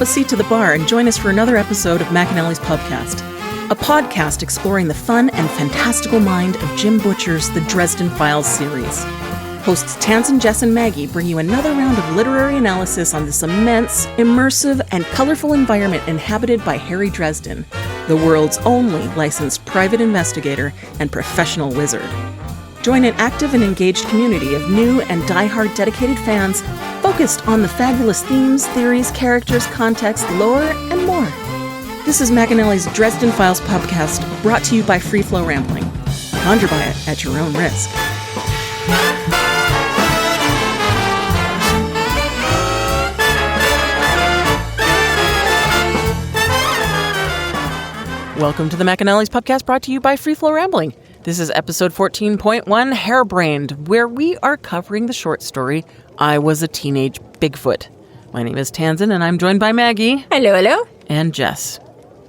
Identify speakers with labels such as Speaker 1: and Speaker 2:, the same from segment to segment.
Speaker 1: grab a seat to the bar and join us for another episode of McAnally's Pubcast, a podcast exploring the fun and fantastical mind of Jim Butcher's The Dresden Files series. Hosts Tansenn, Jes, and Maggie bring you another round of literary analysis on this immense, immersive, and colorful environment inhabited by Harry Dresden, the world's only licensed private investigator and professional wizard. Join an active and engaged community of new and die-hard dedicated fans focused on the fabulous themes, theories, characters, context, lore, and more. This is McAnally's Dresden Files Pubcast, brought to you by Free Flow Rambling. Conjure by it at your own risk. Welcome to the McAnally's Pubcast, brought to you by Free Flow Rambling. This is episode 14.1, Hairbrained, where we are covering the short story, I Was a Teenage Bigfoot. My name is Tansenn, and I'm joined by Maggie.
Speaker 2: Hello, hello.
Speaker 1: And Jes.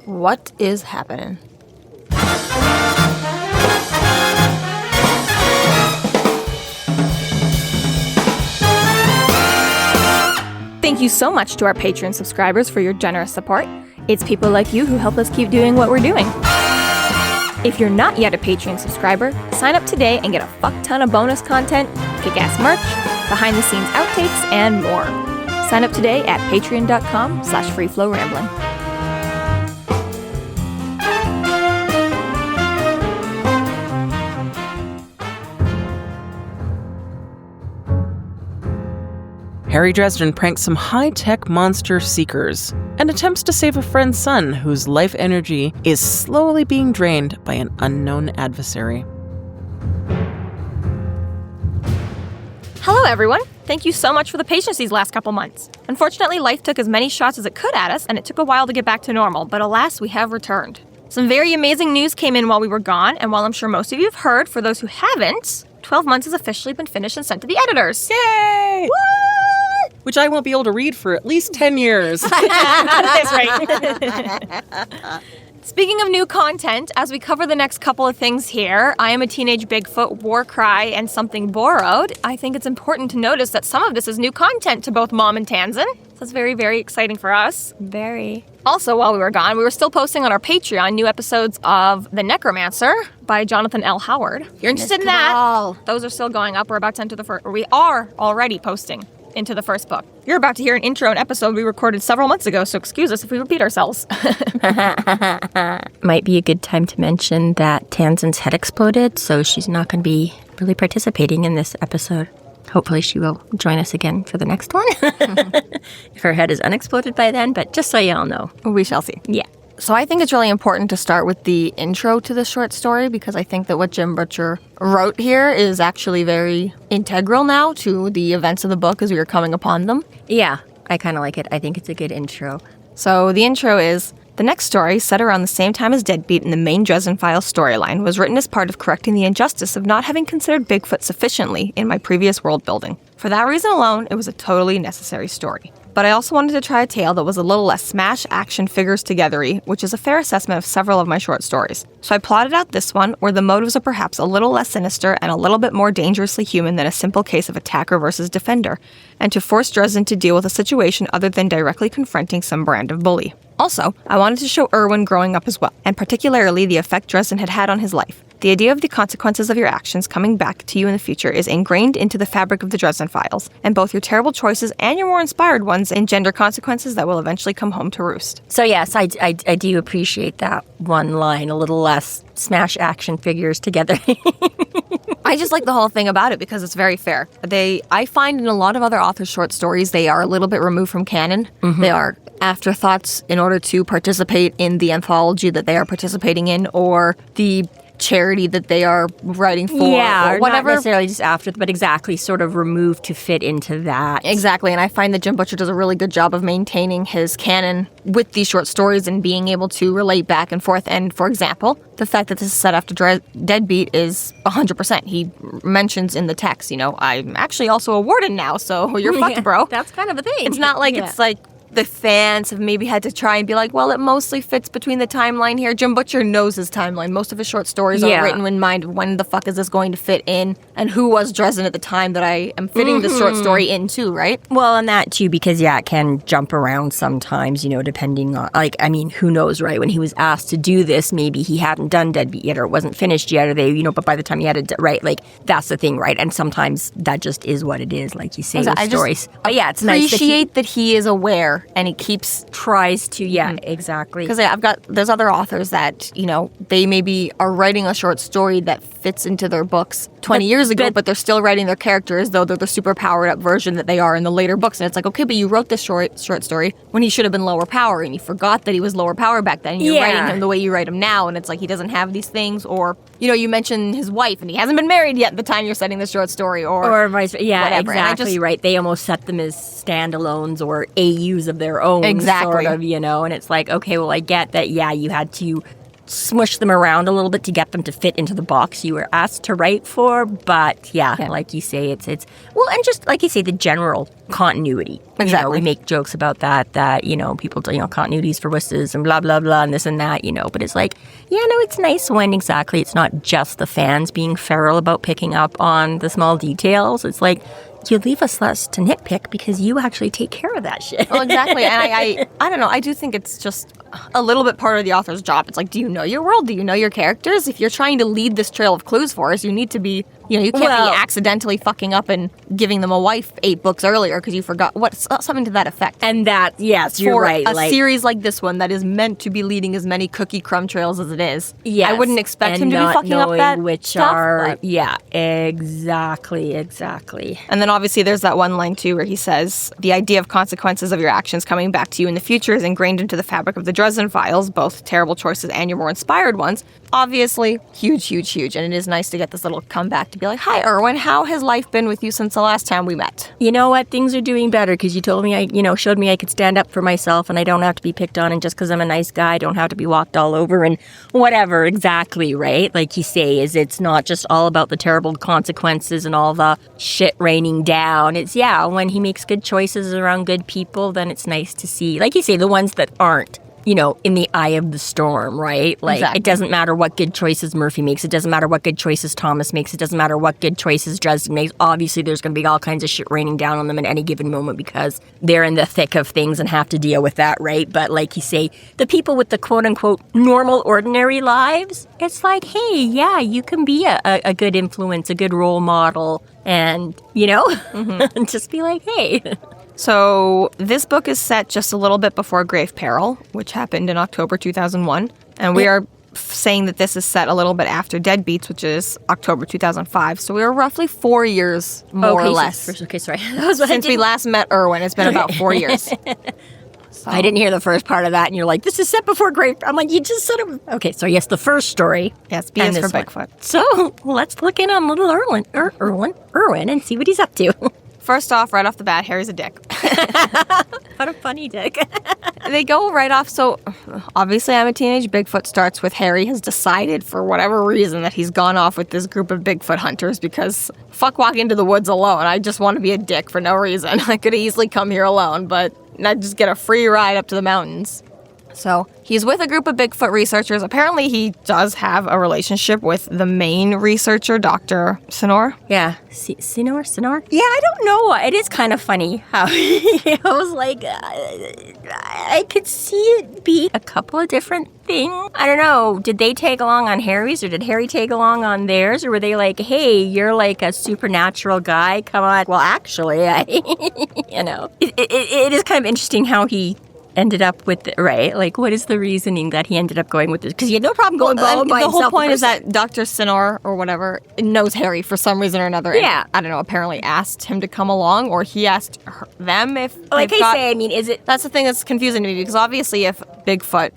Speaker 2: What is happening? Thank you so much to our Patreon subscribers for your generous support. It's people like you who help us keep doing what we're doing. If you're not yet a Patreon subscriber, sign up today and get a fuck ton of bonus content, kick-ass merch, behind-the-scenes outtakes, and more. Sign up today at patreon.com/freeflowrambling.
Speaker 1: Harry Dresden pranks some high-tech monster seekers and attempts to save a friend's son whose life energy is slowly being drained by an unknown adversary.
Speaker 2: Hello, everyone. Thank you so much for the patience these last couple months. Unfortunately, life took as many shots as it could at us, and it took a while to get back to normal, but alas, we have returned. Some very amazing news came in while we were gone, and while I'm sure most of you have heard, for those who haven't, 12 months has officially been finished and sent to the editors.
Speaker 1: Yay!
Speaker 2: What?
Speaker 1: Which I won't be able to read for at least 10 years.
Speaker 2: Not at this rate. Speaking of new content, as we cover the next couple of things here, I Am a Teenage Bigfoot, War Cry, and Something Borrowed, I think it's important to notice that some of this is new content to both Mom and Tansenn. So that's very, very exciting for us.
Speaker 3: Very.
Speaker 2: Also, while we were gone, we were still posting on our Patreon new episodes of The Necromancer by Jonathan L. Howard. If you're interested in that, those are still going up. We're about to enter the first, or we are already posting into the first book. You're about to hear an intro and episode we recorded several months ago, so excuse us if we repeat ourselves.
Speaker 3: Might be a good time to mention that Tansenn's head exploded, so she's not going to be really participating in this episode. Hopefully she will join us again for the next one. If her head is unexploded by then, but just so you all know.
Speaker 2: We shall see.
Speaker 3: Yeah.
Speaker 2: So I think it's really important to start with the intro to the short story, because I think that what Jim Butcher wrote here is actually very integral now to the events of the book as we are coming upon them.
Speaker 3: Yeah, I kind of like it. I think it's a good intro.
Speaker 2: So the intro is, the next story, set around the same time as Deadbeat in the main Dresden Files storyline, was written as part of correcting the injustice of not having considered Bigfoot sufficiently in my previous world building. For that reason alone, it was a totally necessary story. But I also wanted to try a tale that was a little less smash action figures together-y, which is a fair assessment of several of my short stories. So I plotted out this one, where the motives are perhaps a little less sinister and a little bit more dangerously human than a simple case of attacker versus defender, and to force Dresden to deal with a situation other than directly confronting some brand of bully. Also, I wanted to show Erwin growing up as well, and particularly the effect Dresden had had on his life. The idea of the consequences of your actions coming back to you in the future is ingrained into the fabric of the Dresden Files, and both your terrible choices and your more inspired ones engender consequences that will eventually come home to roost.
Speaker 3: So yes, I do appreciate that one line, a little less smash action figures together.
Speaker 2: I just like the whole thing about it because it's very fair. I find in a lot of other authors' short stories, they are a little bit removed from canon. Mm-hmm. They are afterthoughts in order to participate in the anthology that they are participating in, or the charity that they are writing for,
Speaker 3: or
Speaker 2: whatever.
Speaker 3: Not necessarily just after, but exactly sort of removed to fit into that.
Speaker 2: Exactly, and I find that Jim Butcher does a really good job of maintaining his canon with these short stories and being able to relate back and forth. And for example, the fact that this is set after Deadbeat is 100%. He mentions in the text, I'm actually also a warden now, so you're fucked, bro.
Speaker 3: That's kind of a thing.
Speaker 2: It's not like it's like the fans have maybe had to try and be like, well, it mostly fits between the timeline here. Jim Butcher knows his timeline. Most of his short stories are written in mind of when the fuck is this going to fit in, and who was Dresden at the time that I am fitting this short story into, right?
Speaker 3: Well, and that too, because it can jump around sometimes, depending on, who knows, right? When he was asked to do this, maybe he hadn't done Deadbeat yet, or it wasn't finished yet, or they, but by the time he had it, right? Like, that's the thing, right? And sometimes that just is what it is, like you say with stories. But yeah, it's nice
Speaker 2: that he is aware and he
Speaker 3: tries to, exactly.
Speaker 2: Because there's other authors that, they maybe are writing a short story that fits into their books 20 years ago, but they're still writing their characters as though they're the super powered up version that they are in the later books. And it's like, okay, but you wrote this short story when he should have been lower power, and you forgot that he was lower power back then. And you're writing him the way you write him now, and it's like he doesn't have these things. Or, you mention his wife, and he hasn't been married yet at the time you're setting this short story, or
Speaker 3: vice versa. Yeah,
Speaker 2: whatever.
Speaker 3: Exactly right. They almost set them as standalones or AUs of their own, sort of, and it's like, okay, well, I get that, you had to smush them around a little bit to get them to fit into the box you were asked to write for, but like you say, it's well, and just like you say, the general continuity.
Speaker 2: Exactly.
Speaker 3: We make jokes about that people do, continuities for wusses and blah blah blah and this and that, but it's like, it's nice when exactly it's not just the fans being feral about picking up on the small details. It's like, you leave us less to nitpick because you actually take care of that shit.
Speaker 2: Well, exactly. And I don't know. I do think it's just a little bit part of the author's job. It's like, do you know your world? Do you know your characters? If you're trying to lead this trail of clues for us, you need to be, you can't be accidentally fucking up and giving them a wife 8 books earlier because you forgot something to that effect.
Speaker 3: And that, yes, you're right.
Speaker 2: For a series like this one that is meant to be leading as many cookie crumb trails as it is.
Speaker 3: Yes.
Speaker 2: I wouldn't expect him to be fucking up that
Speaker 3: which
Speaker 2: stuff.
Speaker 3: Are, exactly.
Speaker 2: And then obviously there's that one line too where he says, the idea of consequences of your actions coming back to you in the future is ingrained into the fabric of the Dresden Files, both terrible choices and your more inspired ones. Obviously, huge. And it is nice to get this little comeback to be like, hi, Erwin, how has life been with you since the last time we met?
Speaker 3: You know what? Things are doing better because you told me, showed me I could stand up for myself and I don't have to be picked on, and just because I'm a nice guy, I don't have to be walked all over and whatever. Exactly, right? Like you say, it's not just all about the terrible consequences and all the shit raining down. It's, when he makes good choices around good people, then it's nice to see, like you say, the ones that aren't, in the eye of the storm, right? Like, It doesn't matter what good choices Murphy makes. It doesn't matter what good choices Thomas makes. It doesn't matter what good choices Dresden makes. Obviously, there's going to be all kinds of shit raining down on them at any given moment because they're in the thick of things and have to deal with that, right? But like you say, the people with the quote-unquote normal, ordinary lives, it's like, hey, you can be a good influence, a good role model, and, just be like, hey.
Speaker 2: So this book is set just a little bit before Grave Peril, which happened in October 2001. And we are saying that this is set a little bit after Deadbeats, which is October 2005. So we are roughly 4 years, more or less.
Speaker 3: Sorry.
Speaker 2: Since we last met Erwin, it's been about 4 years.
Speaker 3: So. I didn't hear the first part of that, and you're like, this is set before Grave. I'm like, you just said it was... Okay, so yes, the first story.
Speaker 2: Yes, B is for Bigfoot.
Speaker 3: So let's look in on little Erwin, and see what he's up to.
Speaker 2: First off, right off the bat, Harry's a dick.
Speaker 3: What a funny dick.
Speaker 2: They go right off. So obviously I'm a Teenage Bigfoot starts with Harry has decided for whatever reason that he's gone off with this group of Bigfoot hunters because fuck walking into the woods alone. I just want to be a dick for no reason. I could easily come here alone, but I'd just get a free ride up to the mountains. So he's with a group of Bigfoot researchers. Apparently he does have a relationship with the main researcher, Dr. Sinor.
Speaker 3: Yeah. Sinor? Yeah, I don't know. It is kind of funny how I was like, I could see it be a couple of different things. I don't know. Did they tag along on Harry's or did Harry tag along on theirs? Or were they like, hey, you're like a supernatural guy. Come on. Well, actually, it is kind of interesting how he ended up with it, right? Like, what is the reasoning that he ended up going with this? Because he had no problem going by himself.
Speaker 2: The whole point is that Dr. Sinor or whatever knows Harry for some reason or another.
Speaker 3: Yeah.
Speaker 2: And, I don't know, apparently asked him to come along, or he asked them if
Speaker 3: like I say, I mean, is it...
Speaker 2: That's the thing that's confusing to me, because obviously if Bigfoot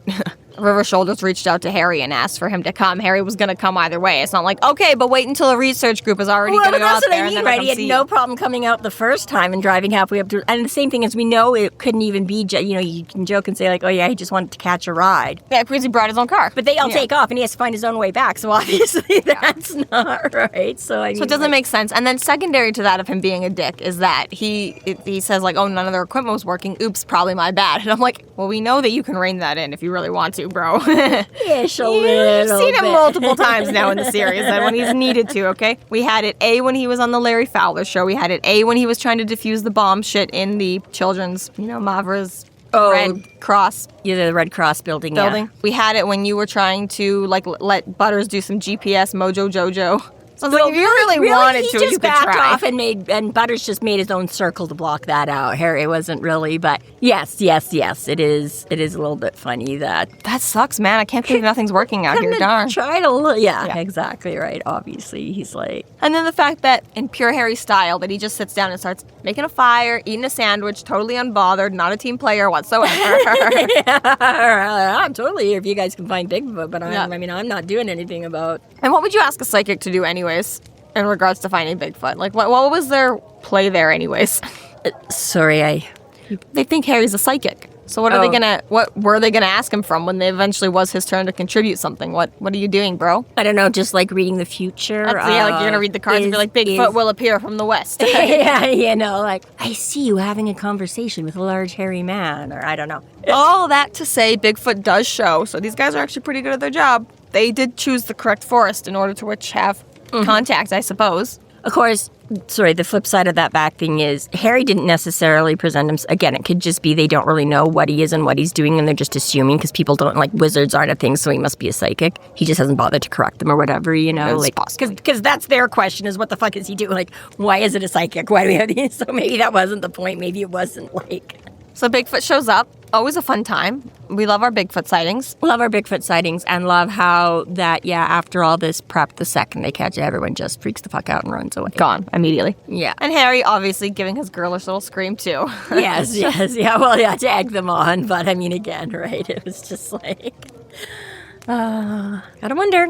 Speaker 2: River Shoulders reached out to Harry and asked for him to come. Harry was going to come either way. It's not like, okay, but wait until a research group is already going to go out there.
Speaker 3: Well, that's what I mean, right? He had no problem coming out the first time and driving halfway up to... And the same thing is, we know it couldn't even be... You can joke and say, like, oh, yeah, he just wanted to catch a ride.
Speaker 2: Yeah, because he brought his own car.
Speaker 3: But they all take off, and he has to find his own way back, so obviously that's not right. So I mean,
Speaker 2: so it doesn't make sense. And then secondary to that of him being a dick is that he says, like, oh, none of their equipment was working. Oops, probably my bad. And I'm like, well, we know that you can rein that in if you really want to, bro.
Speaker 3: Ish, a little
Speaker 2: You've seen
Speaker 3: bit.
Speaker 2: it multiple times now in the series, and when he's needed to, okay? We had it A, when he was on the Larry Fowler show. We had it A, when he was trying to defuse the bomb shit in the children's, Mavra's Red Cross.
Speaker 3: Yeah, the Red Cross building.
Speaker 2: Yeah. We had it when you were trying to, like, let Butters do some GPS Mojo Jojo. So it's like, if you really wanted to, you could try.
Speaker 3: Off and Butters just made his own circle to block that out. Harry wasn't really, but yes, it is a little bit funny that
Speaker 2: sucks, man. I can't believe nothing's working out here. Darn.
Speaker 3: Try to yeah, exactly right. Obviously, he's like,
Speaker 2: and then the fact that in pure Harry style, that he just sits down and starts making a fire, eating a sandwich, totally unbothered, not a team player whatsoever.
Speaker 3: I'm totally here if you guys can find Bigfoot, but I'm not doing anything about.
Speaker 2: And what would you ask a psychic to do anyways, in regards to finding Bigfoot? Like, what was their play there anyways? They think Harry's a psychic. So what were they gonna ask him from when they eventually was his turn to contribute something? What are you doing, bro?
Speaker 3: I don't know, just like reading the future.
Speaker 2: Like you're gonna read the cards and be like, Bigfoot will appear from the west.
Speaker 3: Yeah, like, I see you having a conversation with a large hairy man, or I don't know.
Speaker 2: All that to say, Bigfoot does show, so these guys are actually pretty good at their job. They did choose the correct forest in order to which have contact, I suppose.
Speaker 3: Of course, the flip side of that back thing is Harry didn't necessarily present him. Again, it could just be they don't really know what he is and what he's doing, and they're just assuming because people don't, like, wizards aren't a thing, so he must be a psychic. He just hasn't bothered to correct them or whatever, because that's their question is, what the fuck is he doing? Like, why is it a psychic? Why do we have these? So maybe that wasn't the point. Maybe it wasn't, like...
Speaker 2: So Bigfoot shows up. Always a fun time. We love our Bigfoot sightings.
Speaker 3: Love our Bigfoot sightings, and love how that, after all this prep, the second they catch it, everyone just freaks the fuck out and runs away.
Speaker 2: Gone immediately.
Speaker 3: Yeah.
Speaker 2: And Harry obviously giving his girlish little scream too.
Speaker 3: Yes. Yeah, well, to egg them on, but I mean, again, right? It was just like... gotta wonder.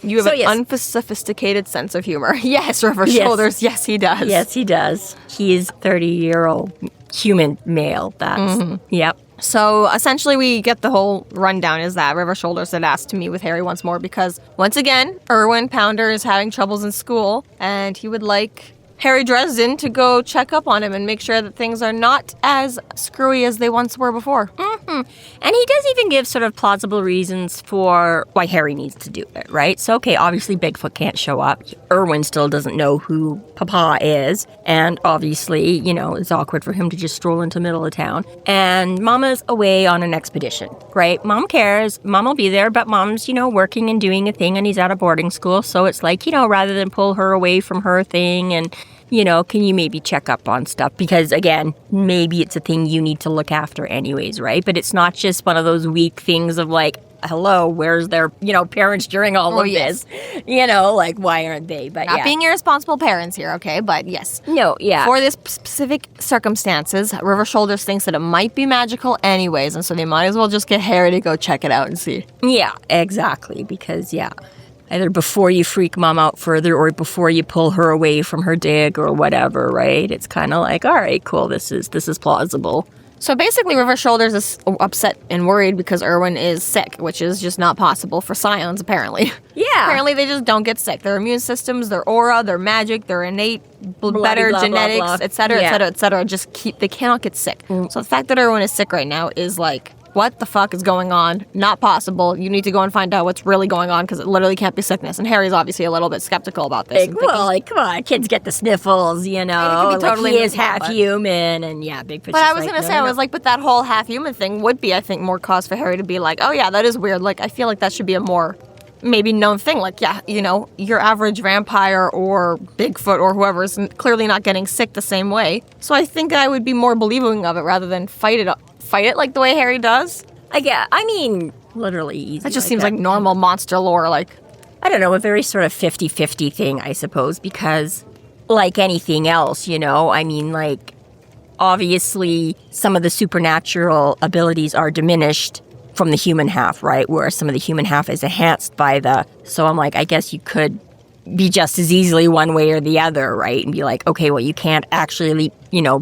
Speaker 2: You have an unsophisticated sense of humor. Yes, River Shoulders. Yes, he does.
Speaker 3: Yes, he does. He's 30-year-old human male. That's, yep.
Speaker 2: So essentially we get the whole rundown is that River Shoulders had asked to meet with Harry once more because, once again, Erwin Pounder is having troubles in school and he would like Harry Dresden to go check up on him and make sure that things are not as screwy as they once were before.
Speaker 3: And he does even give sort of plausible reasons for why Harry needs to do it, right? So, okay, obviously Bigfoot can't show up. Erwin still doesn't know who Papa is. And obviously, it's awkward for him to just stroll into the middle of town. And Mama's away on an expedition, right? Mom cares. Mom will be there, but Mom's, working and doing a thing and he's out of boarding school. So it's like, rather than pull her away from her thing and... can you maybe check up on stuff? Because, again, maybe it's a thing you need to look after anyways, right? But it's not just one of those weak things of like, hello, where's their, parents during all of this? Like, why aren't they? But
Speaker 2: not being irresponsible parents here, okay? But yes.
Speaker 3: No, yeah.
Speaker 2: For this specific circumstances, River Shoulders thinks that it might be magical anyways, and so they might as well just get Harry to go check it out and see.
Speaker 3: Yeah, exactly. Because, either before you freak Mom out further or before you pull her away from her dig or whatever, right? It's kind of like, all right, cool, this is plausible.
Speaker 2: So basically, River Shoulders is upset and worried because Erwin is sick, which is just not possible for scions, apparently.
Speaker 3: Yeah.
Speaker 2: Apparently, they just don't get sick. Their immune systems, their aura, their magic, their innate, better genetics, etc., etc., they cannot get sick. So the fact that Erwin is sick right now is like... what the fuck is going on? Not possible. You need to go and find out what's really going on because it literally can't be sickness. And Harry's obviously a little bit skeptical about this.
Speaker 3: Come on, kids get the sniffles, he is half human, and Bigfoot's
Speaker 2: But I was going to say, I was like, but that whole half human thing would be, I think, more cause for Harry to be like, oh yeah, that is weird. Like, I feel like that should be a more maybe known thing. Like, your average vampire or Bigfoot or whoever is clearly not getting sick the same way. So I think I would be more believing of it rather than fight it like the way Harry does.
Speaker 3: Literally easy.
Speaker 2: That just seems like normal monster lore, like...
Speaker 3: I don't know, a very sort of 50-50 thing, I suppose, because like anything else, obviously some of the supernatural abilities are diminished from the human half, right? Where some of the human half is enhanced by the... So I'm like, I guess you could be just as easily one way or the other, right? And be like, okay, well, you can't actually leap,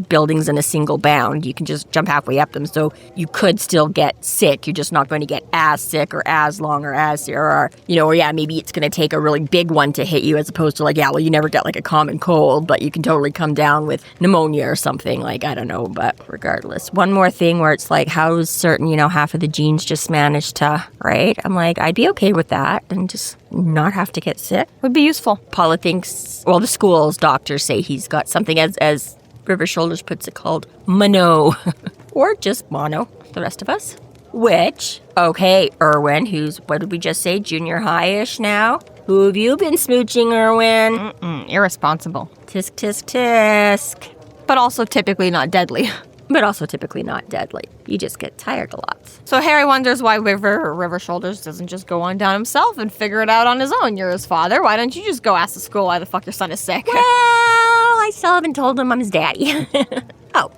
Speaker 3: buildings in a single bound. You can just jump halfway up them. So you could still get sick. You're just not going to get as sick or as long or as, or maybe it's going to take a really big one to hit you as opposed to you never get a common cold, but you can totally come down with pneumonia or something. I don't know, but regardless. One more thing where it's how's certain, half of the genes just managed to, right? I'm like, I'd be okay with that and just not have to get sick.
Speaker 2: Would be useful.
Speaker 3: Paula thinks, the school's doctors say he's got something as River Shoulders puts it called mono, or just mono, the rest of us. Which, okay, Erwin, what did we just say, junior high-ish now? Who have you been smooching, Erwin?
Speaker 2: Irresponsible.
Speaker 3: Tisk, tisk, tisk.
Speaker 2: But also typically not deadly. You just get tired a lot. So Harry wonders why River Shoulders doesn't just go on down himself and figure it out on his own. You're his father. Why don't you just go ask the school why the fuck your son is sick?
Speaker 3: Well, I still haven't told him I'm his daddy. Oh.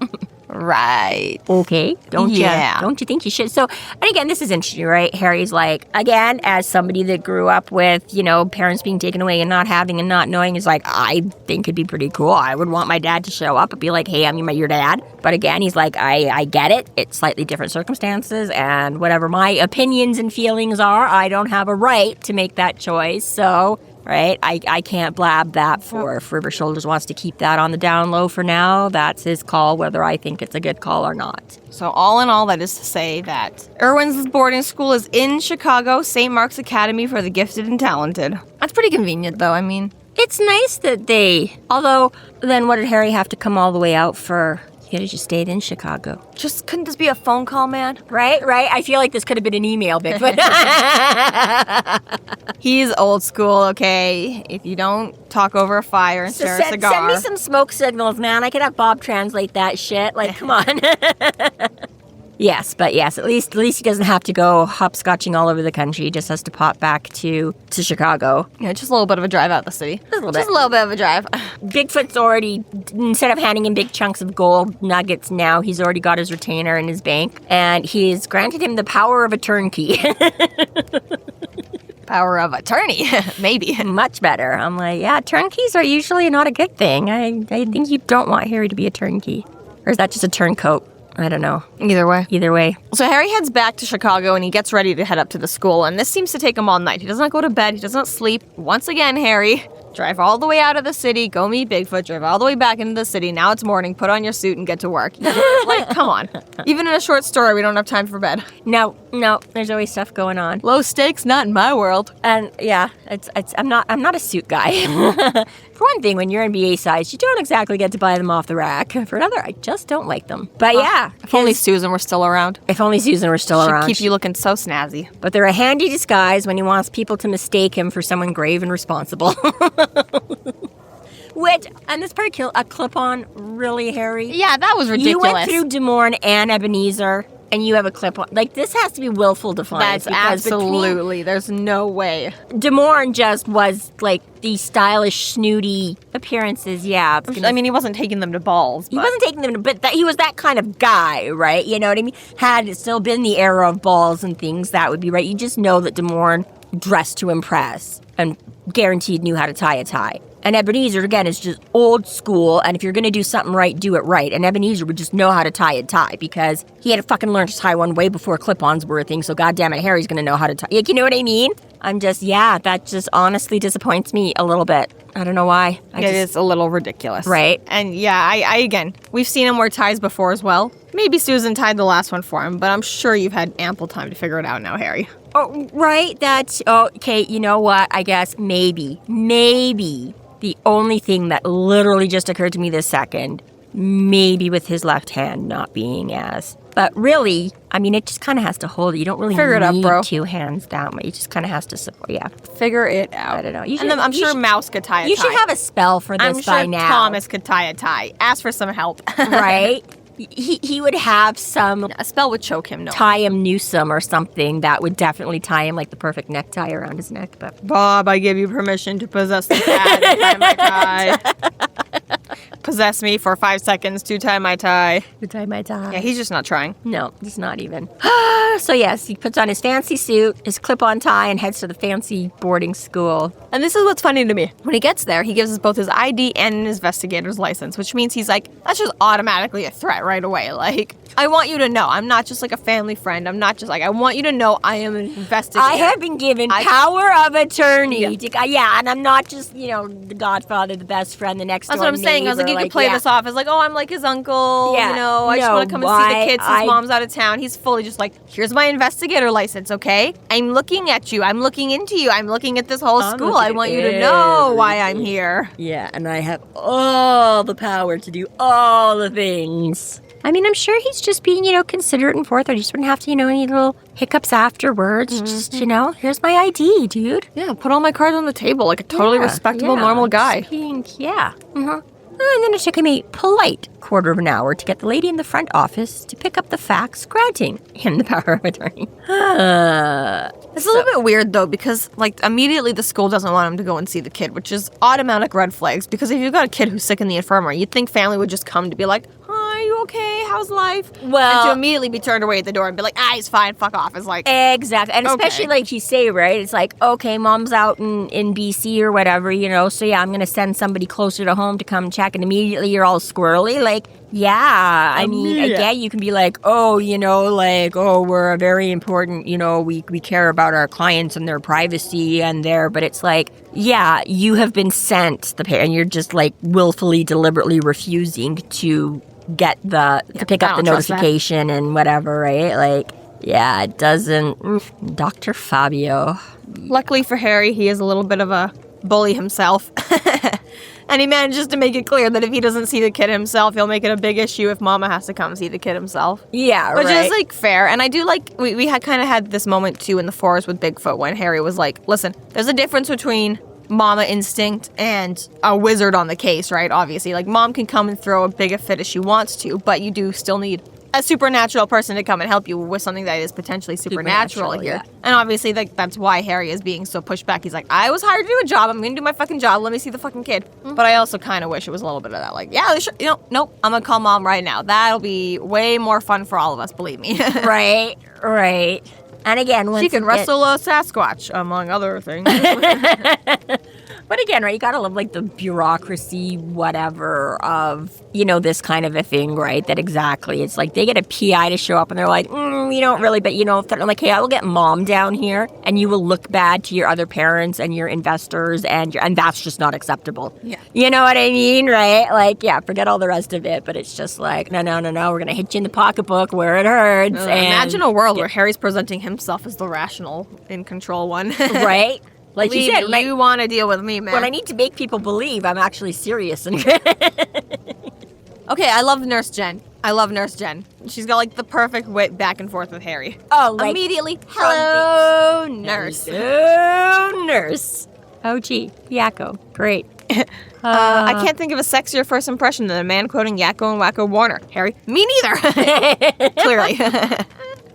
Speaker 2: Right.
Speaker 3: Okay. Don't you think you should? So, and again, this is interesting, right? Harry's again, as somebody that grew up with, parents being taken away and not having and not knowing, is I think it'd be pretty cool. I would want my dad to show up and be like, hey, I'm your dad. But again, he's I get it. It's slightly different circumstances, and whatever my opinions and feelings are, I don't have a right to make that choice. So... right? I can't blab that for if River Shoulders wants to keep that on the down low for now. That's his call, whether I think it's a good call or not.
Speaker 2: So all in all, that is to say that Erwin's boarding school is in Chicago, St. Mark's Academy for the Gifted and Talented. That's pretty convenient, though. I mean,
Speaker 3: it's nice that although then what did Harry have to come all the way out for? You could have just stayed in Chicago.
Speaker 2: Just couldn't this be a phone call, man?
Speaker 3: Right. I feel like this could have been an email, Bigfoot.
Speaker 2: He's old school, okay? If you don't talk over a fire and share a cigar.
Speaker 3: Send me some smoke signals, man. I could have Bob translate that shit. Come on. Yes, at least he doesn't have to go hopscotching all over the country. He just has to pop back to Chicago.
Speaker 2: Yeah, just a little bit of a drive out the city. Just a little bit of a drive.
Speaker 3: Bigfoot's already, instead of handing him big chunks of gold nuggets now, he's already got his retainer in his bank, and he's granted him the power of a turnkey.
Speaker 2: Power of attorney, maybe.
Speaker 3: Much better. I'm turnkeys are usually not a good thing. I think you don't want Harry to be a turnkey. Or is that just a turncoat? I don't know.
Speaker 2: Either way.
Speaker 3: So
Speaker 2: Harry heads back to Chicago and he gets ready to head up to the school, and this seems to take him all night. He does not go to bed. He does not sleep. Once again, Harry, drive all the way out of the city, go meet Bigfoot, drive all the way back into the city. Now it's morning. Put on your suit and get to work. Come on. Even in a short story, we don't have time for bed.
Speaker 3: No. There's always stuff going on.
Speaker 2: Low stakes, not in my world.
Speaker 3: And yeah, I'm not a suit guy. For one thing, when you're in BA size, you don't exactly get to buy them off the rack. For another, I just don't like them. But
Speaker 2: if only Susan were still around.
Speaker 3: She'd
Speaker 2: keep you looking so snazzy.
Speaker 3: But they're a handy disguise when he wants people to mistake him for someone grave and responsible. And this part a clip-on, really, Harry?
Speaker 2: Yeah, that was ridiculous.
Speaker 3: You went through Des Moines and Ebenezer, and you have a clip-on. This has to be willful defiance.
Speaker 2: That's absolutely. There's no way.
Speaker 3: Des Moines just was, the stylish, snooty appearances, yeah.
Speaker 2: I mean, he wasn't taking them to balls.
Speaker 3: He wasn't taking them to... But he was that kind of guy, right? You know what I mean? Had it still been the era of balls and things, that would be right. You just know that Des Moines dressed to impress and guaranteed knew how to tie a tie. And Ebenezer, again, is just old school, and if you're going to do something right, do it right. And Ebenezer would just know how to tie a tie, because he had to fucking learn to tie one way before clip-ons were a thing, so goddammit, Harry's going to know how to tie. You know what I mean? That just honestly disappoints me a little bit. I don't know why.
Speaker 2: It is a little ridiculous.
Speaker 3: Right.
Speaker 2: And yeah, I again, we've seen him wear ties before as well. Maybe Susan tied the last one for him, but I'm sure you've had ample time to figure it out now, Harry.
Speaker 3: Oh, right. Okay, you know what? I guess maybe. The only thing that literally just occurred to me this second, maybe with his left hand not being as... But really, I mean, it just kind of has to hold it. You don't really need two hands down. It just kind of has to support, yeah.
Speaker 2: Figure it out.
Speaker 3: I don't know.
Speaker 2: I'm sure Mouse could tie a tie.
Speaker 3: You should have a spell for this by now.
Speaker 2: I'm sure Thomas could tie a tie. Ask for some help.
Speaker 3: Right? He would have some...
Speaker 2: A spell would choke him, no.
Speaker 3: Tie him Newsome or something that would definitely tie him like the perfect necktie around his neck. But
Speaker 2: Bob, I give you permission to possess the cat and tie my tie. possess me for 5 seconds to tie my tie.
Speaker 3: To tie my tie.
Speaker 2: Yeah, he's just not trying.
Speaker 3: No, he's not even. So yes, he puts on his fancy suit, his clip-on tie, and heads to the fancy boarding school.
Speaker 2: And this is what's funny to me. When he gets there, he gives us both his ID and an investigator's license, which means he's like, that's just automatically a threat right away. Like, I want you to know, I'm not just like a family friend. I'm not just like, I want you to know I am an investigator.
Speaker 3: I have been given power of attorney. Yeah, and I'm not just, the godfather, the best friend, the next door
Speaker 2: That's what I'm saying. I was like, you could play this off as like, oh, I'm like his uncle.
Speaker 3: Yeah.
Speaker 2: I just want to come and see the kids since mom's out of town. He's fully just like, here's my investigator license, okay? I'm looking at you. I'm looking into you. I'm looking at this whole school. I want you to know why I'm here.
Speaker 3: Yeah, and I have all the power to do all the things. I mean, I'm sure he's just being, considerate and forthright. He just wouldn't have to, any little hiccups afterwards. Just, here's my ID, dude.
Speaker 2: Yeah, put all my cards on the table like a totally respectable, normal guy.
Speaker 3: Yeah. And then it took him a polite quarter of an hour to get the lady in the front office to pick up the fax granting him the power of attorney.
Speaker 2: It's a little bit weird, though, because, immediately the school doesn't want him to go and see the kid, which is automatic red flags. Because if you've got a kid who's sick in the infirmary, you'd think family would just come to be like, hi, you okay? How's life?
Speaker 3: Well,
Speaker 2: and to immediately be turned away at the door and be like, he's fine, fuck off. It's like...
Speaker 3: Exactly. And especially, like you say, right? It's like, okay, mom's out in BC or whatever, so yeah, I'm going to send somebody closer to home to come check, and immediately you're all squirrely. Like, yeah, I mean, again, you can be like, we're a very important, we care about our clients and their privacy and but it's like, yeah, you have been sent and you're just like willfully, deliberately refusing to get to pick up the notification and whatever, right? Like, yeah, it doesn't. Dr. Fabio.
Speaker 2: Luckily for Harry, he is a little bit of a bully himself. And he manages to make it clear that if he doesn't see the kid himself, he'll make it a big issue if Mama has to come see the kid himself.
Speaker 3: Yeah,
Speaker 2: Which is, fair. And I do we had kind of had this moment, too, in the forest with Bigfoot when Harry was like, listen, there's a difference between Mama instinct and a wizard on the case, right? Obviously. Like, Mom can come and throw a big a fit as she wants to, but you do still need a supernatural person to come and help you with something that is potentially supernatural here.
Speaker 3: Yeah.
Speaker 2: And obviously, that's why Harry is being so pushed back. He's like, I was hired to do a job. I'm going to do my fucking job. Let me see the fucking kid. Mm-hmm. But I also kind of wish it was a little bit of that. Like, yeah, nope, I'm going to call Mom right now. That'll be way more fun for all of us, believe me.
Speaker 3: Right. And again,
Speaker 2: she can wrestle a Sasquatch, among other things.
Speaker 3: But again, right, you gotta love, the bureaucracy, whatever, of, this kind of a thing, right? That exactly. It's like they get a PI to show up and they're like, we don't really, but, I'm like, hey, I will get Mom down here and you will look bad to your other parents and your investors and that's just not acceptable.
Speaker 2: Yeah.
Speaker 3: You know what I mean, right? Like, yeah, forget all the rest of it, but it's just like, no, we're gonna hit you in the pocketbook where it hurts.
Speaker 2: Imagine a world where Harry's presenting himself as the rational, in control one.
Speaker 3: Right? Like you said,
Speaker 2: you want to deal with me, man.
Speaker 3: When I need to make people believe I'm actually serious.
Speaker 2: Okay, I love Nurse Jen. She's got the perfect wit back and forth with Harry.
Speaker 3: Oh,
Speaker 2: immediately, hello, nurse.
Speaker 3: Hello, nurse. Oh, gee, Yakko. Great.
Speaker 2: I can't think of a sexier first impression than a man quoting Yakko and Wacko Warner. Harry, me neither. Clearly.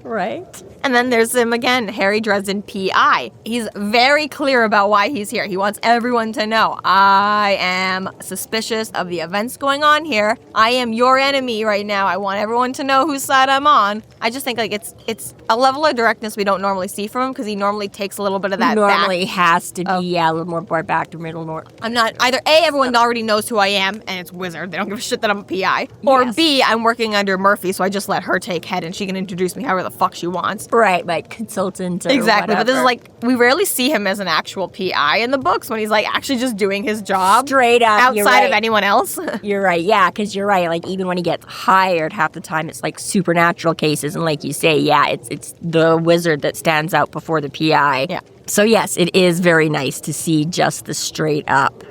Speaker 3: Right.
Speaker 2: And then there's him again, Harry Dresden, PI. He's very clear about why he's here. He wants everyone to know, I am suspicious of the events going on here. I am your enemy right now. I want everyone to know whose side I'm on. I just think it's a level of directness we don't normally see from him because he normally takes a little bit of that
Speaker 3: normally
Speaker 2: back.
Speaker 3: Has to be, a little more brought back to middle more.
Speaker 2: I'm not, either A, everyone already knows who I am and it's Wizard. They don't give a shit that I'm a PI. Or B, I'm working under Murphy, so I just let her take head and she can introduce me however the fuck she wants.
Speaker 3: Right, like consultant or
Speaker 2: exactly,
Speaker 3: whatever.
Speaker 2: But this is we rarely see him as an actual PI in the books when he's actually just doing his job.
Speaker 3: Straight up,
Speaker 2: outside of anyone else.
Speaker 3: You're right, yeah, because you're right. Even when he gets hired, half the time it's supernatural cases, and like you say, yeah, it's the wizard that stands out before the PI.
Speaker 2: Yeah.
Speaker 3: So yes, it is very nice to see just the straight up.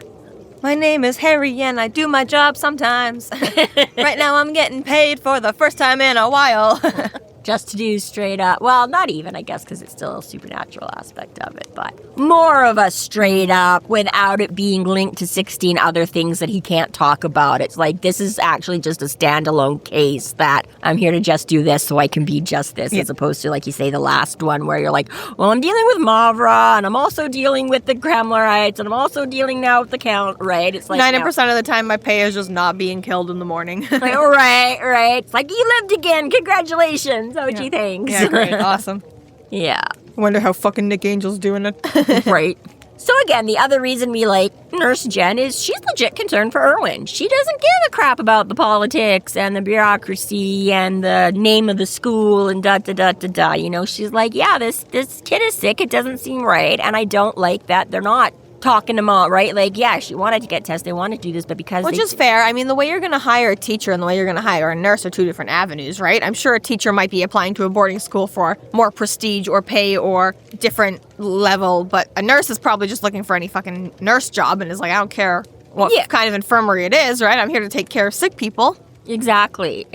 Speaker 2: My name is Harry and I do my job sometimes. Right now I'm getting paid for the first time in a while.
Speaker 3: just to do straight up, well, not even, I guess, because it's still a supernatural aspect of it, but more of a straight up without it being linked to 16 other things that he can't talk about. It's like, this is actually just a standalone case that I'm here to just do this so I can be just this, as opposed to, like you say, the last one where you're like, well, I'm dealing with Mavra, and I'm also dealing with the Kremlerites, and I'm also dealing now with the Count, right? It's like
Speaker 2: 90% of the time my pay is just not being killed in the morning.
Speaker 3: like, right. It's like, you lived again. Congratulations. Oh, gee, thanks.
Speaker 2: Yeah, great. Awesome.
Speaker 3: Yeah.
Speaker 2: Wonder how fucking Nick Angel's doing it.
Speaker 3: Right. So again, the other reason we like Nurse Jen is she's legit concerned for Erwin. She doesn't give a crap about the politics and the bureaucracy and the name of the school and da-da-da-da-da. You know, she's like, yeah, this kid is sick. It doesn't seem right. And I don't like that they're not talking to mom, right? Like, yeah, she wanted to get tested, wanted to do this, but because
Speaker 2: Which is fair. I mean, the way you're going to hire a teacher and the way you're going to hire a nurse are two different avenues, right? I'm sure a teacher might be applying to a boarding school for more prestige or pay or different level, but a nurse is probably just looking for any fucking nurse job and is like, I don't care what kind of infirmary it is, right? I'm here to take care of sick people.
Speaker 3: Exactly.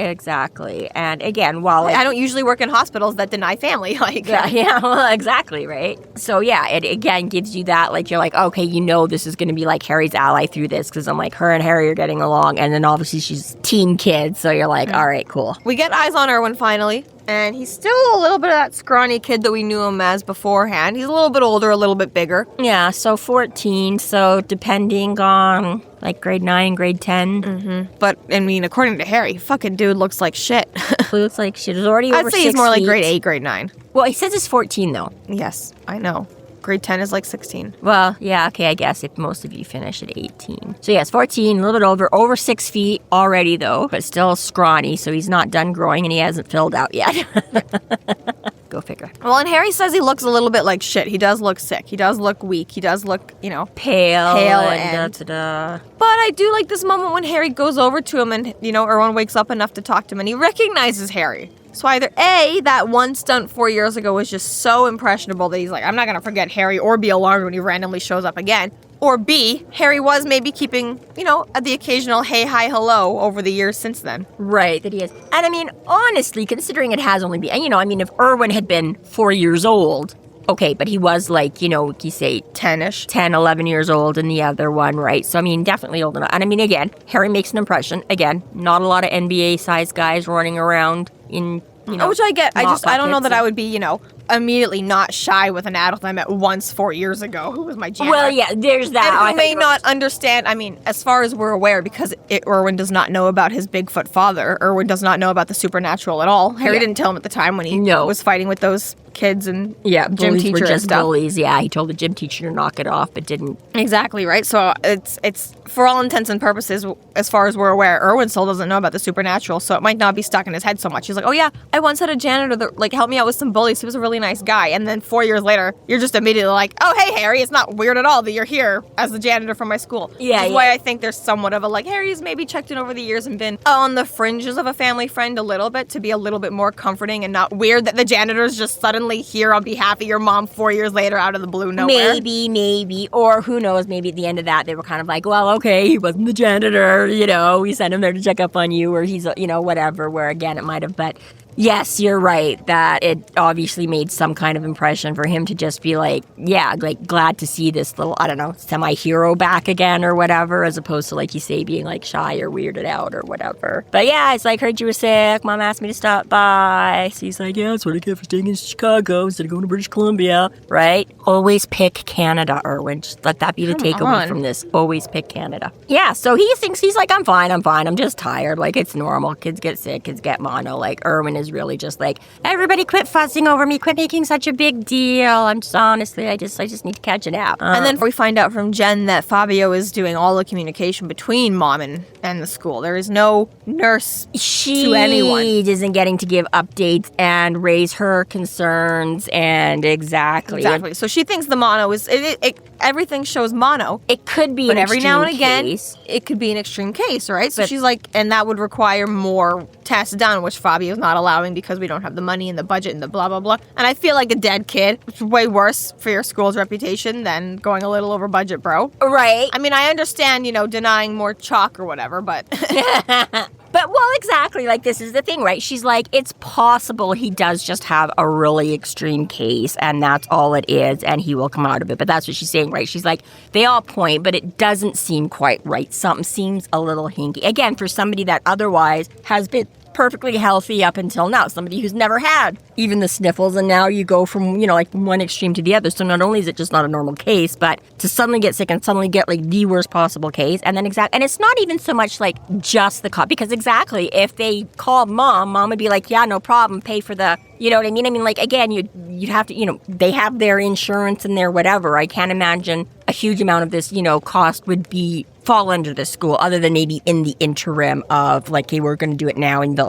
Speaker 3: And again, while
Speaker 2: I don't usually work in hospitals that deny family, like
Speaker 3: well, exactly, right? So yeah, it again gives you that, like, you're like, okay, you know, this is going to be like Harry's ally through this, because I'm like, her and Harry are getting along, and then obviously she's teen kid, so you're like, all right, cool.
Speaker 2: We get eyes on Erwin finally, and he's still a little bit of that scrawny kid that we knew him as beforehand. He's a little bit older, a little bit bigger.
Speaker 3: Yeah, so 14, so depending on like grade 9, grade 10.
Speaker 2: Mm-hmm. But, I mean, according to Harry, fucking dude looks like shit.
Speaker 3: He looks like shit. He's already over 6 feet.
Speaker 2: I'd say he's more like grade 8, grade 9.
Speaker 3: Well, he says he's 14, though.
Speaker 2: Yes, I know. Grade 10 is like 16.
Speaker 3: Well, yeah, okay, I guess if most of you finish at 18. So yes, 14, a little bit over 6 feet already, though, but still scrawny, so he's not done growing and he hasn't filled out yet. Go figure.
Speaker 2: Well, and Harry says he looks a little bit like shit. He does look sick. He does look weak. He does look, you know,
Speaker 3: pale
Speaker 2: and
Speaker 3: da-da-da.
Speaker 2: But I do like this moment when Harry goes over to him and, you know, Erwin wakes up enough to talk to him and he recognizes Harry. So either A, that one stunt 4 years ago was just so impressionable that he's like, I'm not going to forget Harry or be alarmed when he randomly shows up again. Or B, Harry was maybe keeping, you know, the occasional hey, hi, hello over the years since then.
Speaker 3: Right, that he is. And I mean, honestly, considering it has only been, you know, I mean, if Erwin had been 4 years old, okay, but he was like, you know, you say
Speaker 2: 10-ish.
Speaker 3: 10, 11 years old in the other one, right? So, I mean, definitely old enough. And I mean, again, Harry makes an impression. Again, not a lot of NBA-sized guys running around in, you know,
Speaker 2: which I get. I don't know that I would be, you know, immediately not shy with an adult I met once 4 years ago who was my janitor.
Speaker 3: Well, yeah, there's that.
Speaker 2: And who may not understand, I mean, as far as we're aware, because Erwin does not know about his Bigfoot father. Erwin does not know about the supernatural at all. Harry didn't tell him at the time when he was fighting with those kids and gym teacher
Speaker 3: were just
Speaker 2: and stuff.
Speaker 3: Bullies. Yeah, he told the gym teacher to knock it off, but didn't.
Speaker 2: Exactly, right? So it's for all intents and purposes, as far as we're aware, Erwin still doesn't know about the supernatural, so it might not be stuck in his head so much. He's like, oh yeah, I once had a janitor that like helped me out with some bullies. He was a really nice guy. And then 4 years later, you're just immediately like, oh hey Harry, it's not weird at all that you're here as the janitor from my school.
Speaker 3: Yeah,
Speaker 2: Which is why I think there's somewhat of a like, Harry's maybe checked in over the years and been on the fringes of a family friend a little bit to be a little bit more comforting and not weird that the janitor's just suddenly here on behalf of your mom 4 years later out of the blue nowhere.
Speaker 3: Maybe, or who knows, maybe at the end of that they were kind of like, well, okay, he wasn't the janitor, you know, we sent him there to check up on you, or he's, you know, whatever, where again it might have, but yes, you're right that it obviously made some kind of impression for him to just be like, yeah, like glad to see this little, I don't know, semi-hero back again or whatever, as opposed to, like you say, being like shy or weirded out or whatever. But yeah, it's like, heard you were sick, mom asked me to stop by. So he's like, yeah, that's what I get for staying in Chicago instead of going to British Columbia, right? Always pick Canada, Erwin. Just let that be the takeaway from this. Always pick Canada. Yeah, so he thinks, he's like, I'm fine, I'm just tired. Like, it's normal. Kids get sick, kids get mono. Like, Erwin is really just like, everybody quit fussing over me, quit making such a big deal. I'm just, honestly, I just need to catch a nap.
Speaker 2: And then we find out from Jen that Fabio is doing all the communication between mom and the school. There is no nurse to anyone.
Speaker 3: She isn't getting to give updates and raise her concerns, and exactly.
Speaker 2: So she thinks the mono is, everything shows mono.
Speaker 3: It could be,
Speaker 2: but
Speaker 3: an
Speaker 2: every now and
Speaker 3: extreme
Speaker 2: again,
Speaker 3: case.
Speaker 2: It could be an extreme case, right? So she's like, and that would require more tests done, which Fabio's not allowing because we don't have the money and the budget and the blah, blah, blah. And I feel like a dead kid is way worse for your school's reputation than going a little over budget, bro.
Speaker 3: Right.
Speaker 2: I mean, I understand, you know, denying more chalk or whatever, but...
Speaker 3: But, well, exactly. Like, this is the thing, right? She's like, it's possible he does just have a really extreme case, and that's all it is, and he will come out of it. But that's what she's saying, right? She's like, they all point, but it doesn't seem quite right. Something seems a little hinky. Again, for somebody that otherwise has been perfectly healthy up until now, somebody who's never had even the sniffles, and now you go from, like one extreme to the other. So not only is it just not a normal case, but to suddenly get sick and suddenly get like the worst possible case, and then and it's not even so much like just the cop, because exactly, if they called mom would be like, yeah, no problem, pay for the, you know what I mean? I mean, like, again, you'd have to, they have their insurance and their whatever. I can't imagine a huge amount of this, cost would fall under the school, other than maybe in the interim of like, hey, we're going to do it now, and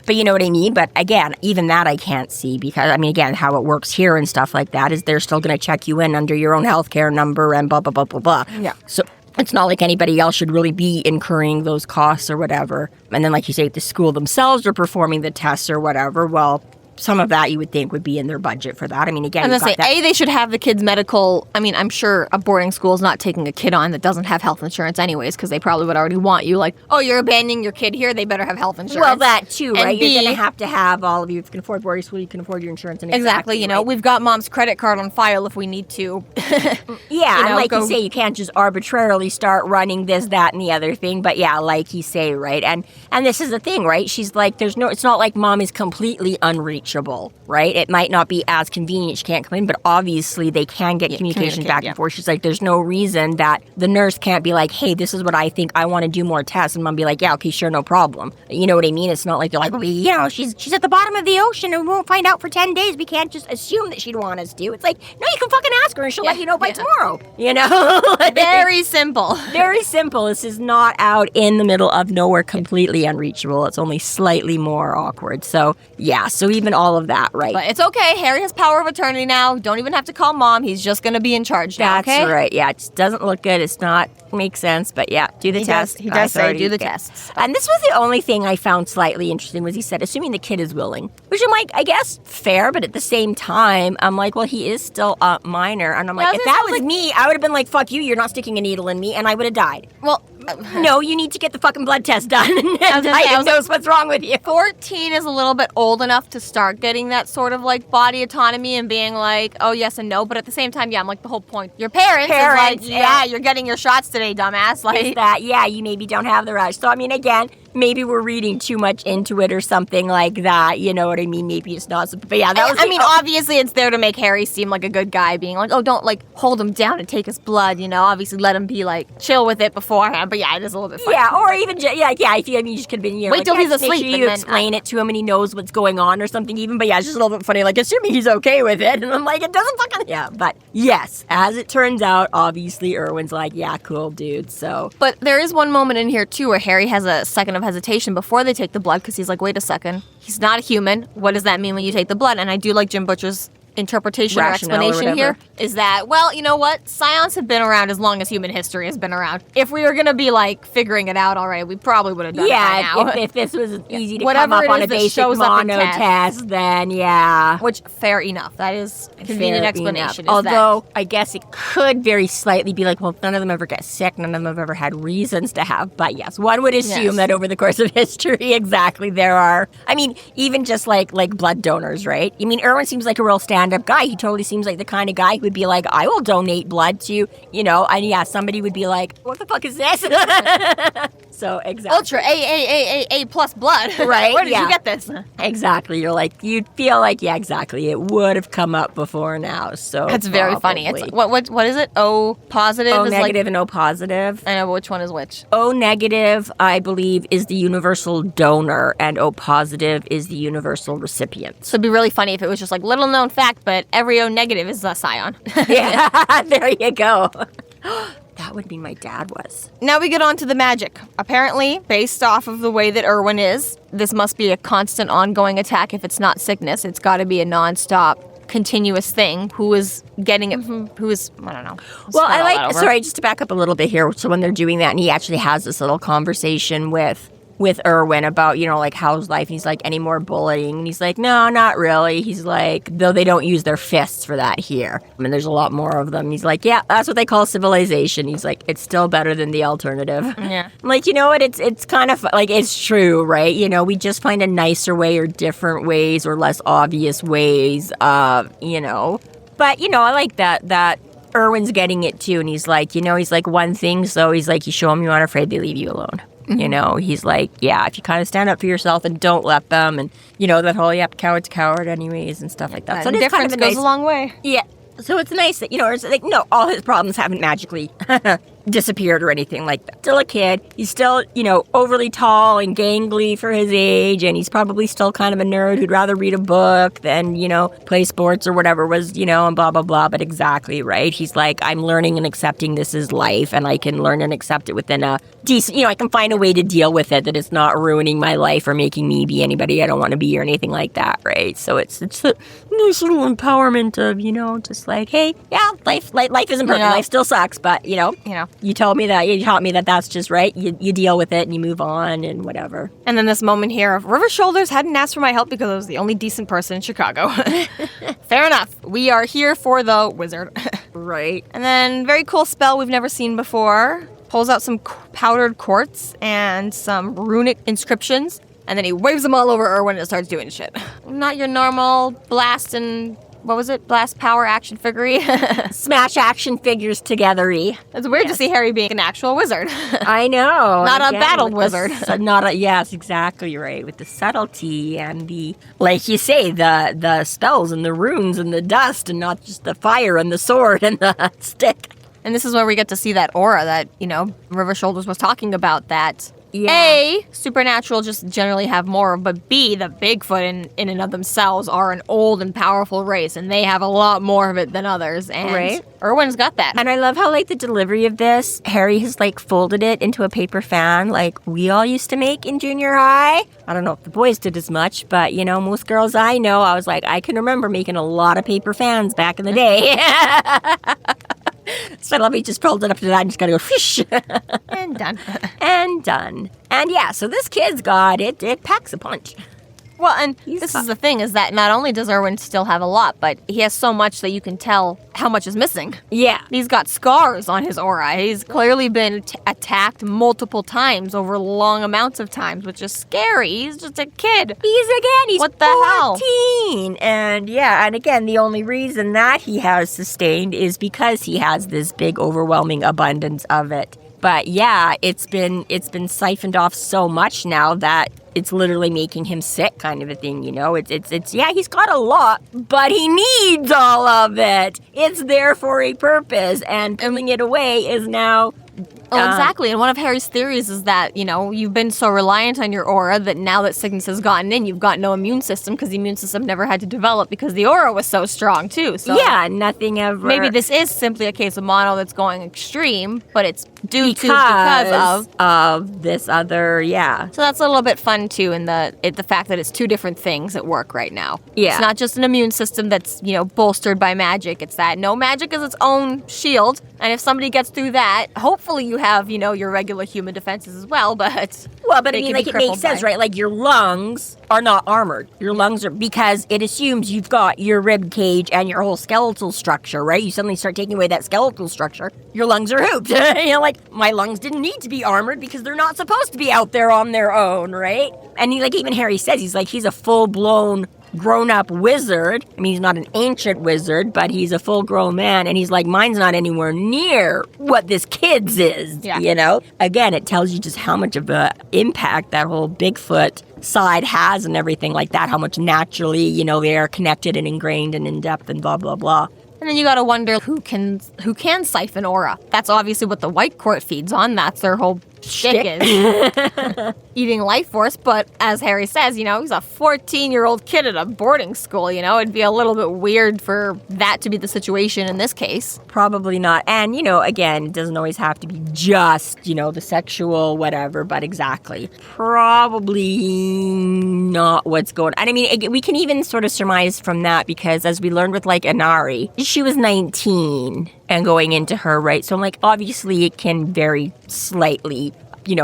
Speaker 3: but you know what I mean? But again, even that I can't see, because I mean, again, how it works here and stuff like that is they're still going to check you in under your own healthcare number and blah, blah, blah, blah, blah.
Speaker 2: Yeah.
Speaker 3: So it's not like anybody else should really be incurring those costs or whatever. And then, like you say, if the school themselves are performing the tests or whatever, well, some of that you would think would be in their budget for that. I mean, again,
Speaker 2: I'm going to say, they should have the kids' medical. I mean, I'm sure a boarding school is not taking a kid on that doesn't have health insurance anyways, because they probably would already want you like, oh, you're abandoning your kid here, they better have health insurance.
Speaker 3: Well, that too, right?
Speaker 2: And
Speaker 3: you're going to have all of you. If you can afford boarding school, you can afford your insurance. And
Speaker 2: exactly,
Speaker 3: right?
Speaker 2: We've got mom's credit card on file if we need to.
Speaker 3: Yeah, and like you say, you can't just arbitrarily start running this, that, and the other thing. But yeah, like you say, right? And this is the thing, right? She's like, it's not like mom is completely unreachable, right? It might not be as convenient. She can't come in, but obviously they can get communication back and forth. She's like, there's no reason that the nurse can't be like, hey, this is what I think. I want to do more tests. And mom be like, yeah, okay, sure, no problem. You know what I mean? It's not like they're like, well, she's at the bottom of the ocean and we won't find out for 10 days. We can't just assume that she'd want us to. It's like, no, you can fucking ask her and she'll let you know by tomorrow.
Speaker 2: Very simple.
Speaker 3: Very simple. This is not out in the middle of nowhere, completely unreachable. It's only slightly more awkward. So, yeah, so even all of that, right?
Speaker 2: But it's okay. Harry has power of attorney now. Don't even have to call mom. He's just going to be in charge now,
Speaker 3: That's right. Yeah, it just doesn't look good. It's not make sense. But yeah, do the test.
Speaker 2: He does say do the tests.
Speaker 3: And this was the only thing I found slightly interesting was he said, assuming the kid is willing. Which I'm like, I guess fair, but at the same time, I'm like, well, he is still a minor. And I'm like, if that was me, I would have been like, fuck you, you're not sticking a needle in me, and I would have died.
Speaker 2: Well,
Speaker 3: no, you need to get the fucking blood test done and diagnose what's wrong with you.
Speaker 2: 14 is a little bit old enough to start getting that sort of like body autonomy and being like, oh, yes and no. But at the same time, yeah, I'm like, the whole point. Your parents is like, yeah, you're getting your shots today, dumbass. Like
Speaker 3: is that, yeah, you maybe don't have the rush. So, I mean, again, maybe we're reading too much into it or something like that. You know what I mean? Maybe it's not. But yeah, that was.
Speaker 2: I mean, obviously, it's there to make Harry seem like a good guy, being like, oh, don't like hold him down and take his blood. Obviously, let him be like chill with it beforehand. But yeah, it is a little bit funny.
Speaker 3: Yeah, or even if you just could have been.
Speaker 2: Wait till he's asleep.
Speaker 3: Make sure you explain it to him and he knows what's going on or something. Even, but yeah, it's just a little bit funny. Like, assuming he's okay with it, and I'm like, it doesn't fucking. Yeah, but yes, as it turns out, obviously, Erwin's like, yeah, cool, dude. So,
Speaker 2: but there is one moment in here too where Harry has a second of hesitation before they take the blood, because he's like, wait a second, he's not a human. What does that mean when you take the blood? And I do like Jim Butcher's interpretation or explanation here is that, well, you know what? Scions have been around as long as human history has been around. If we were going to be like figuring it out already, we probably would have done it by now.
Speaker 3: If this was easy to come up on a basic mono test, then yeah.
Speaker 2: Which, fair enough. That is a convenient explanation.
Speaker 3: Although, I guess it could very slightly be like, well, none of them ever get sick, none of them have ever had reasons to have. But yes, one would assume that over the course of history, exactly, there are. I mean, even just like blood donors, right? I mean, Erwin seems like a real stand-up guy. He totally seems like the kind of guy who would be like, I will donate blood to, and yeah, somebody would be like, what the fuck is this? So, exactly.
Speaker 2: Ultra A plus blood.
Speaker 3: Right.
Speaker 2: Where did you get this?
Speaker 3: Exactly. You're like, you'd feel like, yeah, exactly. It would have come up before now. So
Speaker 2: that's very funny. It's what is it? O positive?
Speaker 3: O negative and O positive.
Speaker 2: I know, but which one is which?
Speaker 3: O negative, I believe, is the universal donor, and O positive is the universal recipient.
Speaker 2: So it'd be really funny if it was just like little known fact, but every O negative is a scion.
Speaker 3: Yeah, there you go. That would mean my dad was.
Speaker 2: Now we get on to the magic. Apparently, based off of the way that Erwin is, this must be a constant ongoing attack. If it's not sickness, it's got to be a nonstop, continuous thing. Who is getting it? Who is, I don't know.
Speaker 3: Well, sorry, just to back up a little bit here. So when they're doing that, and he actually has this little conversation with with Erwin about, like, how's life? And he's like, any more bullying? And he's like, no, not really. He's like, though they don't use their fists for that here. I mean, there's a lot more of them. He's like, yeah, that's what they call civilization. He's like, it's still better than the alternative.
Speaker 2: Yeah.
Speaker 3: I'm like, you know what? It's kind of like, it's true, right? We just find a nicer way or different ways or less obvious ways of, But, I like that Erwin's getting it too. And he's like, one thing. So he's like, you show them you're not afraid, they leave you alone. He's like, yeah, if you kind of stand up for yourself and don't let them, and that whole coward's coward anyways and stuff like that. So
Speaker 2: difference kind of goes a long way.
Speaker 3: Yeah. So it's nice that it's like, no, all his problems haven't magically disappeared or anything like that. Still a kid. He's still, overly tall and gangly for his age, and he's probably still kind of a nerd who'd rather read a book than, play sports or whatever was, and blah, blah, blah. But exactly, right? He's like, I'm learning and accepting this is life, and I can learn and accept it within a decent, I can find a way to deal with it that it's not ruining my life or making me be anybody I don't want to be or anything like that, right? So it's a nice little empowerment of, just like, hey, yeah, life isn't perfect. Life still sucks, but, you taught me that that's just right. You deal with it and you move on and whatever.
Speaker 2: And then this moment here of River Shoulders hadn't asked for my help because I was the only decent person in Chicago. Fair enough. We are here for the wizard.
Speaker 3: Right.
Speaker 2: And then very cool spell we've never seen before. Pulls out some powdered quartz and some runic inscriptions. And then he waves them all over Erwin and starts doing shit. Not your normal blast and... What was it? Blast power action figure-y?
Speaker 3: Smash action figures together-y.
Speaker 2: It's weird to see Harry being an actual wizard.
Speaker 3: I know.
Speaker 2: Not a battled wizard.
Speaker 3: Yes, exactly right. With the subtlety and the, like you say, the spells and the runes and the dust and not just the fire and the sword and the stick.
Speaker 2: And this is where we get to see that aura that, River Shoulders was talking about, that A, supernatural just generally have more of, but B, the Bigfoot in and of themselves are an old and powerful race, and they have a lot more of it than others, and Erwin's got that.
Speaker 3: And I love how, the delivery of this, Harry has, folded it into a paper fan like we all used to make in junior high. I don't know if the boys did as much, but, most girls I know, I was like, I can remember making a lot of paper fans back in the day. So let me just fold it up to that and just gotta go fish.
Speaker 2: And done.
Speaker 3: And done. And yeah, so this kid's got it. It packs a punch.
Speaker 2: Well, and this is the thing, is that not only does Erwin still have a lot, but he has so much that you can tell how much is missing.
Speaker 3: Yeah.
Speaker 2: He's got scars on his aura. He's clearly been attacked multiple times over long amounts of times, which is scary. He's just a kid.
Speaker 3: He's
Speaker 2: what the
Speaker 3: 14. And yeah, and again, the only reason that he has sustained is because he has this big, overwhelming abundance of it. But yeah, it's been siphoned off so much now that it's literally making him sick, kind of a thing, It's he's got a lot, but he needs all of it. It's there for a purpose, and pulling it away is now...
Speaker 2: Oh, exactly. And one of Harry's theories is that, you've been so reliant on your aura that now that sickness has gotten in, you've got no immune system because the immune system never had to develop because the aura was so strong, too. So
Speaker 3: yeah, nothing ever...
Speaker 2: Maybe this is simply a case of mono that's going extreme, but it's because
Speaker 3: of this other, yeah.
Speaker 2: So that's a little bit fun, too, in the fact that it's two different things at work right now.
Speaker 3: Yeah.
Speaker 2: It's not just an immune system that's, bolstered by magic. It's that no, magic is its own shield, and if somebody gets through that, hopefully you have, your regular human defenses as well, but...
Speaker 3: Well, but I mean, it makes sense, right? Like, your lungs are not armored. Your lungs are... Because it assumes you've got your rib cage and your whole skeletal structure, right? You suddenly start taking away that skeletal structure, your lungs are hooped. My lungs didn't need to be armored because they're not supposed to be out there on their own, right? And even Harry says, he's a full-blown... grown-up wizard. I mean, he's not an ancient wizard, but he's a full-grown man, and he's like, mine's not anywhere near what this kid's is, Again, it tells you just how much of an impact that whole Bigfoot side has and everything like that, how much naturally, they are connected and ingrained and in-depth and blah, blah, blah.
Speaker 2: And then you gotta wonder who can siphon aura. That's obviously what the White Court feeds on. That's their whole shtick is eating life force. But as Harry says, he's a 14-year-old kid at a boarding school. It'd be a little bit weird for that to be the situation in this case.
Speaker 3: Probably not. And again, it doesn't always have to be just the sexual whatever. But exactly, probably not what's going on. And I mean, we can even sort of surmise from that because as we learned with Inari, she was 19 and going into her, right? So I'm like, obviously it can vary slightly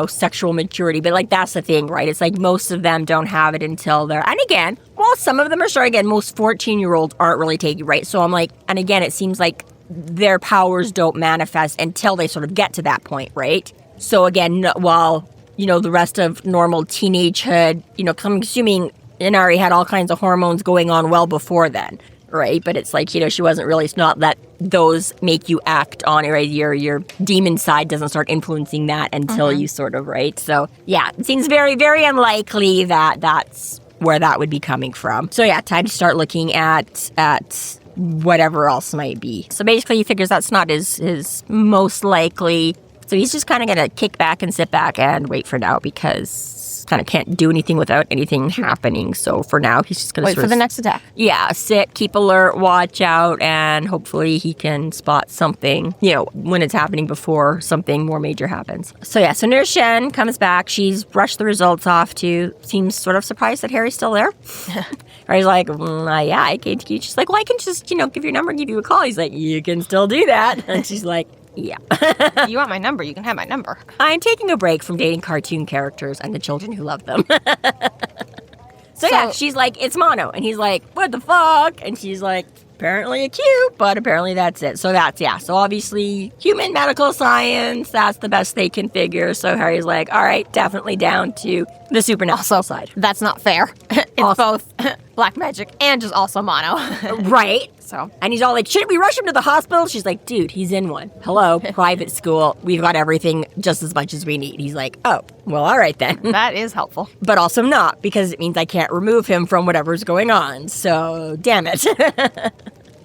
Speaker 3: sexual maturity. But, like, that's the thing, right? It's like most of them don't have it until they're... And again, well, some of them are sure. Again, most 14-year-olds aren't really taking, right? So I'm like... And again, it seems like their powers don't manifest until they sort of get to that point, right? So again, while, the rest of normal teenagehood, I'm assuming Inari had all kinds of hormones going on well before then, right? But it's like, she wasn't really... It's not that those make you act on it, right? Your demon side doesn't start influencing that until you sort of, right? So, yeah, it seems very, very unlikely that that's where that would be coming from. So, yeah, time to start looking at whatever else might be. So basically he figures that's not his most likely. So he's just kind of going to kick back and sit back and wait for now because kind of can't do anything without anything happening. So for now, he's just going to
Speaker 2: wait for the next attack.
Speaker 3: Yeah, sit, keep alert, watch out, and hopefully he can spot something, when it's happening before something more major happens. So yeah, so Nurse Shen comes back. She's brushed the results off too. Seems sort of surprised that Harry's still there. Harry's like, yeah, I came to you. She's like, well, I can just, give your number and give you a call. He's like, you can still do that. And she's like, yeah.
Speaker 2: You want my number? You can have my number.
Speaker 3: I'm taking a break from dating cartoon characters and the children who love them. So yeah, she's like, it's mono. And he's like, what the fuck? And she's like, apparently acute, but apparently that's it. So so obviously human medical science, that's the best they can figure. So Harry's like, all right, definitely down to the supernatural side.
Speaker 2: That's not fair. It's both black magic and just also mono.
Speaker 3: Right. So, and he's all like, shouldn't we rush him to the hospital? She's like, dude, he's in one. Hello, private school. We've got everything just as much as we need. He's like, oh, well, all right then.
Speaker 2: That is helpful.
Speaker 3: But also not, because it means I can't remove him from whatever's going on. So, damn it.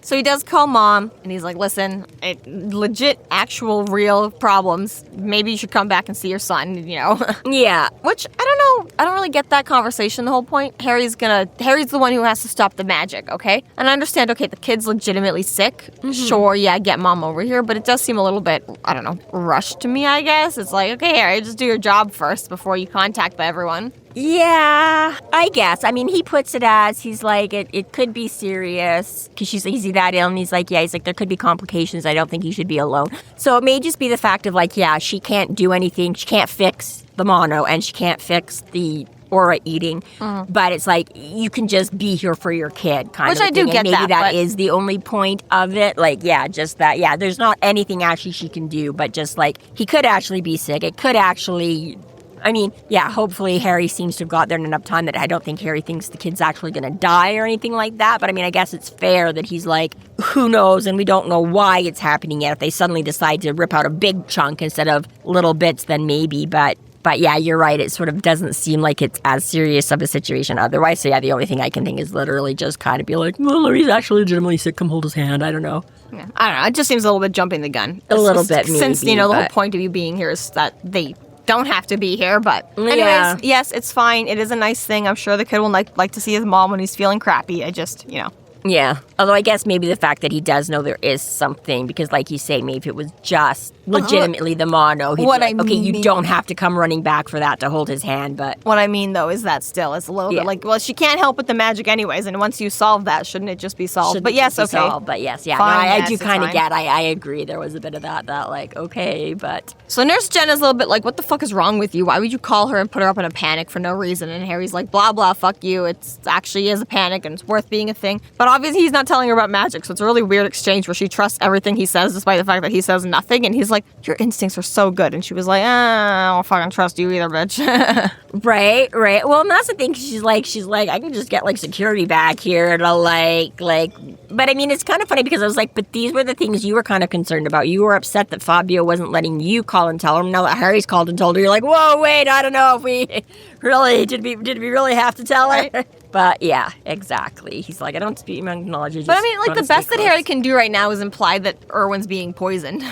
Speaker 2: So he does call mom, and he's like, listen, legit, actual, real problems. Maybe you should come back and see your son,
Speaker 3: Yeah.
Speaker 2: Which, I don't know. I don't really get that conversation, the whole point. Harry's the one who has to stop the magic, okay? And I understand, okay, the kid's legitimately sick. Mm-hmm. Sure, yeah, get mom over here. But it does seem a little bit, I don't know, rushed to me, I guess. It's like, okay, Harry, just do your job first before you contact everyone.
Speaker 3: Yeah, I guess. I mean, he puts it as, he's like, it could be serious, because he's that ill, and he's like, there could be complications. I don't think he should be alone. So it may just be the fact of, like, yeah, she can't do anything. She can't fix the mono, and she can't fix the aura eating. But it's like, you can just be here for your kid, kind of.
Speaker 2: Which I do get that.
Speaker 3: Maybe that is the only point of it. Like, yeah, just that. Yeah, there's not anything actually she can do, but just, like, he could actually be sick. It could actually... I mean, yeah, hopefully Harry seems to have got there in enough time that I don't think Harry thinks the kid's actually going to die or anything like that. But I mean, I guess it's fair that he's like, who knows? And we don't know why it's happening yet. If they suddenly decide to rip out a big chunk instead of little bits, then maybe. But yeah, you're right. It sort of doesn't seem like it's as serious of a situation otherwise. So yeah, the only thing I can think is literally just kind of be like, well, he's actually legitimately sick. Come hold his hand. I don't know.
Speaker 2: Yeah, I don't know. It just seems a little bit jumping the gun.
Speaker 3: A little bit, maybe.
Speaker 2: Since, the whole point of you being here is that they don't have to be here, but anyways, yes, it's fine. It is a nice thing. I'm sure the kid will like to see his mom when he's feeling crappy. I just,
Speaker 3: Yeah, although I guess maybe the fact that he does know there is something, because like you say, maybe if it was just legitimately the mono, he'd be like, okay, you don't have to come running back for that to hold his hand, but...
Speaker 2: What I mean, though, is that still is a little bit like, well, she can't help with the magic anyways, and once you solve that, shouldn't it just be solved? But yes, okay.
Speaker 3: Solved, but yes, yeah.
Speaker 2: Fine,
Speaker 3: no, I
Speaker 2: yes,
Speaker 3: do kind of get, I agree, there was a bit of that like, okay, but...
Speaker 2: So Nurse Jen is a little bit like, what the fuck is wrong with you? Why would you call her and put her up in a panic for no reason? And Harry's like, blah, blah, fuck you. It's actually is a panic, and it's worth being a thing. But obviously he's not telling her about magic, so it's a really weird exchange where she trusts everything he says despite the fact that he says nothing, and he's like, your instincts are so good, and she was like, I don't fucking trust you either, bitch.
Speaker 3: Right. Well, and that's the thing, she's like, I can just get like security back here to like, but I mean, it's kind of funny because I was like, but these were the things you were kind of concerned about. You were upset that Fabio wasn't letting you call and tell him. Now that Harry's called and told her, you're like, whoa, wait, I don't know if we really, did we really have to tell her? Right. But yeah, exactly. He's like, I don't speak my knowledge.
Speaker 2: But I mean, like, the best that Harry can do right now is imply that Erwin's being poisoned.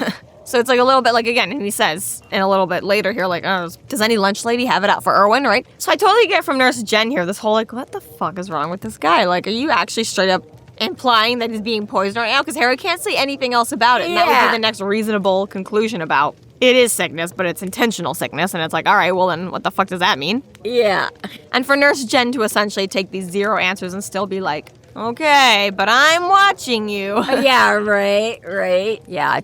Speaker 2: So it's like a little bit like, again, and he says in a little bit later here, like, oh, does any lunch lady have it out for Erwin, right? So I totally get from Nurse Jen here this whole, like, what the fuck is wrong with this guy? Like, are you actually straight up implying that he's being poisoned right now? Because Harry can't say anything else about it. And that would be the next reasonable conclusion about it is sickness, but it's intentional sickness. And it's like, all right, well, then what the fuck does that mean?
Speaker 3: Yeah.
Speaker 2: And for Nurse Jen to essentially take these zero answers and still be like, Okay, but I'm watching you.
Speaker 3: Yeah, right. Yeah,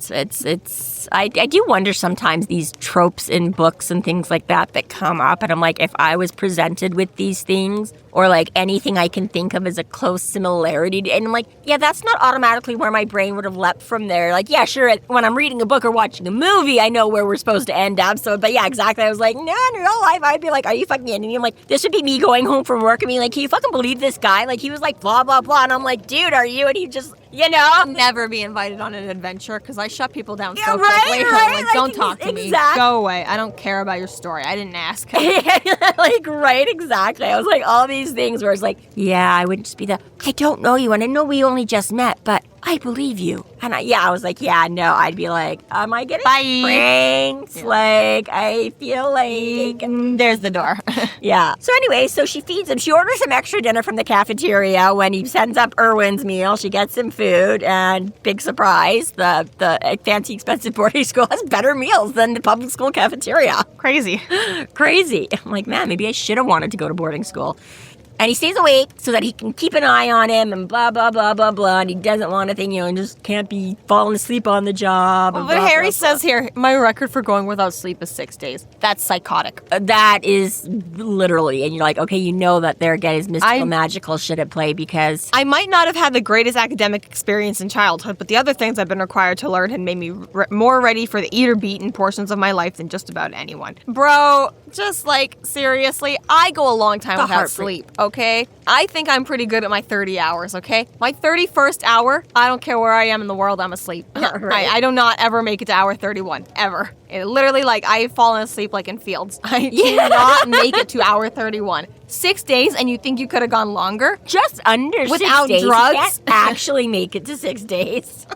Speaker 3: I do wonder sometimes these tropes in books and things like that come up, and I'm like, if I was presented with these things, or like anything I can think of as a close similarity, and I'm like, yeah, that's not automatically where my brain would have leapt from there. Like, yeah, sure, when I'm reading a book or watching a movie, I know where we're supposed to end up, but yeah, exactly, I was like, no, in real life, I'd be like, are you fucking kidding me? I'm like, this would be me going home from work and being like, can you fucking believe this guy? Like, he was like, blah, blah, blah, and I'm like, dude, are you? And he just,
Speaker 2: I'll never be invited on an adventure because I shut people down so quickly.
Speaker 3: Right?
Speaker 2: I'm like, don't talk to me.
Speaker 3: Exactly.
Speaker 2: Go away. I don't care about your story. I didn't ask.
Speaker 3: Like, right, exactly. I was like, all these things where it's like, yeah, I wouldn't just be I don't know you, and I know we only just met, but I believe you. And I was like, yeah, no, I'd be like, am I getting pranked? Yeah. Like, I feel like...
Speaker 2: There's the door.
Speaker 3: Yeah. So anyway, so she feeds him. She orders him extra dinner from the cafeteria. When he sends up Erwin's meal, she gets him food, and big surprise, the fancy expensive boarding school has better meals than the public school cafeteria.
Speaker 2: Crazy.
Speaker 3: I'm like, man, maybe I should have wanted to go to boarding school. And he stays awake so that he can keep an eye on him and blah, blah, blah, blah, blah. And he doesn't want anything, and just can't be falling asleep on the job.
Speaker 2: But Harry says here, my record for going without sleep is 6 days. That's psychotic.
Speaker 3: That is literally. And you're like, okay, you know that there again is mystical, magical shit at play because...
Speaker 2: I might not have had the greatest academic experience in childhood, but the other things I've been required to learn had made me more ready for the eat-or-beaten portions of my life than just about anyone. Bro, just like, seriously, I go a long time without sleep, okay? I think I'm pretty good at my 30 hours, okay? My 31st hour, I don't care where I am in the world, I'm asleep.
Speaker 3: Right.
Speaker 2: I do not ever make it to hour 31, ever. It literally, like, I've fallen asleep like in fields. I do not make it to hour 31. 6 days, and you think you could have gone longer?
Speaker 3: Just under
Speaker 2: without
Speaker 3: 6 days.
Speaker 2: drugs?
Speaker 3: You can't actually make it to 6 days.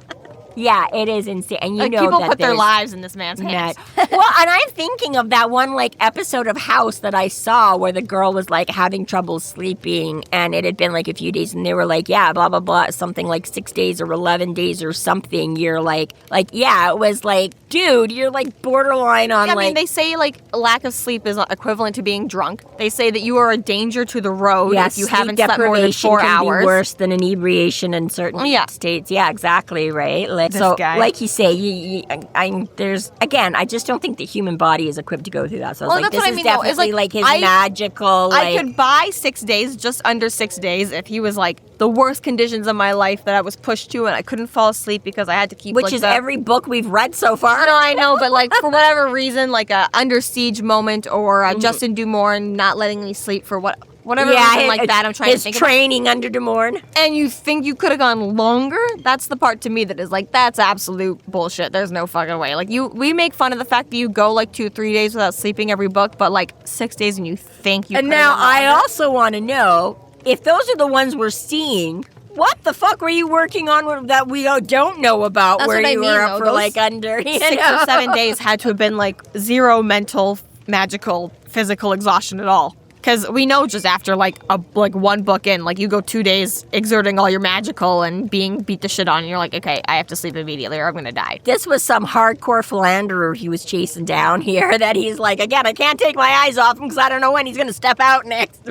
Speaker 3: Yeah, it is insane. And you know
Speaker 2: people
Speaker 3: that
Speaker 2: put their lives in this man's hands.
Speaker 3: Well, and I'm thinking of that one like episode of House that I saw where the girl was like having trouble sleeping, and it had been like a few days, and they were like, yeah, blah blah blah, something like 6 days or 11 days or something. You're like yeah, it was like, dude, you're like borderline on
Speaker 2: I mean, they say like lack of sleep is equivalent to being drunk. They say that you are a danger to the road if you haven't slept more than 4 hours.
Speaker 3: Be worse than inebriation in certain states. Yeah, exactly, right. Like you say, I just don't think the human body is equipped to go through that. So I was like, this is definitely like his magical.
Speaker 2: I could buy 6 days, just under 6 days, if he was like the worst conditions of my life that I was pushed to, and I couldn't fall asleep because I had to keep.
Speaker 3: Which is every book we've read so far.
Speaker 2: No, I know, but like for whatever reason, like a Under Siege moment or Justin Dumorn not letting me sleep for whatever reason like that, I'm trying to think
Speaker 3: his training under Dumorn.
Speaker 2: And you think you could have gone longer? That's the part to me that is like, that's absolute bullshit. There's no fucking way. Like, we make fun of the fact that you go like 2-3 days without sleeping every book, but like 6 days and you think you could have gone longer.
Speaker 3: And now I also want to know, if those are the ones we're seeing, what the fuck were you working on that we don't know about?
Speaker 2: That's
Speaker 3: where
Speaker 2: what
Speaker 3: you were up for like under
Speaker 2: 6 or 7 days had to have been like zero mental, magical, physical exhaustion at all. Because we know just after like one book in, like you go 2 days exerting all your magical and being beat the shit on, and you're like, okay, I have to sleep immediately or I'm gonna die.
Speaker 3: This was some hardcore philanderer he was chasing down here that he's like, again, I can't take my eyes off him because I don't know when he's gonna step out next.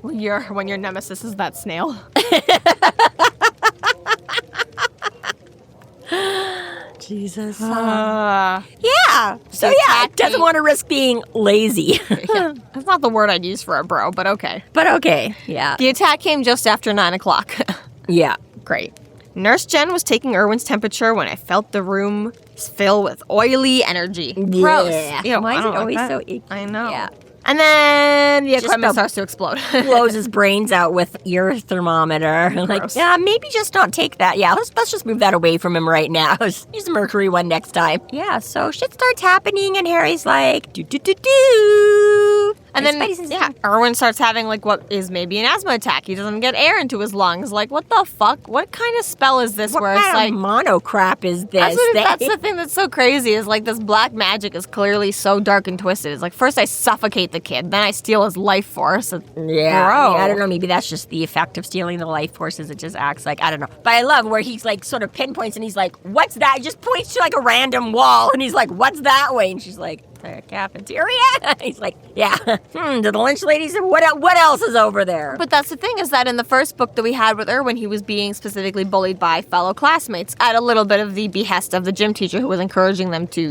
Speaker 2: When your nemesis is that snail.
Speaker 3: Jesus. Yeah. So yeah, doesn't want to risk being lazy.
Speaker 2: Yeah. That's not the word I'd use for a bro, but okay.
Speaker 3: Yeah.
Speaker 2: The attack came just after 9 o'clock.
Speaker 3: Yeah.
Speaker 2: Great. Nurse Jen was taking Erwin's temperature when I felt the room fill with oily energy. Gross.
Speaker 3: Yeah. Why is it always so icky?
Speaker 2: I know.
Speaker 3: Yeah.
Speaker 2: And then the equipment starts to explode.
Speaker 3: Blows his brains out with your thermometer. Like, yeah, maybe just not take that. Yeah, let's just move that away from him right now. Use the mercury one next time. Yeah, so shit starts happening, and Harry's like, do.
Speaker 2: And then, Erwin starts having, like, what is maybe an asthma attack. He doesn't get air into his lungs. Like, what the fuck? What kind of spell is this where it's like...
Speaker 3: What kind of mono crap is this?
Speaker 2: That's the thing that's so crazy, is, like, this black magic is clearly so dark and twisted. It's like, first I suffocate the kid, then I steal his life force.
Speaker 3: Yeah, I don't know. Maybe that's just the effect of stealing the life forces. It just acts like, I don't know. But I love where he's, like, sort of pinpoints, and he's like, what's that? He just points to, like, a random wall, and he's like, what's that way? And she's like... the cafeteria? He's like, yeah. To the lunch ladies, what else is over there?
Speaker 2: But that's the thing, is that in the first book that we had with Erwin, he was being specifically bullied by fellow classmates at a little bit of the behest of the gym teacher who was encouraging them to,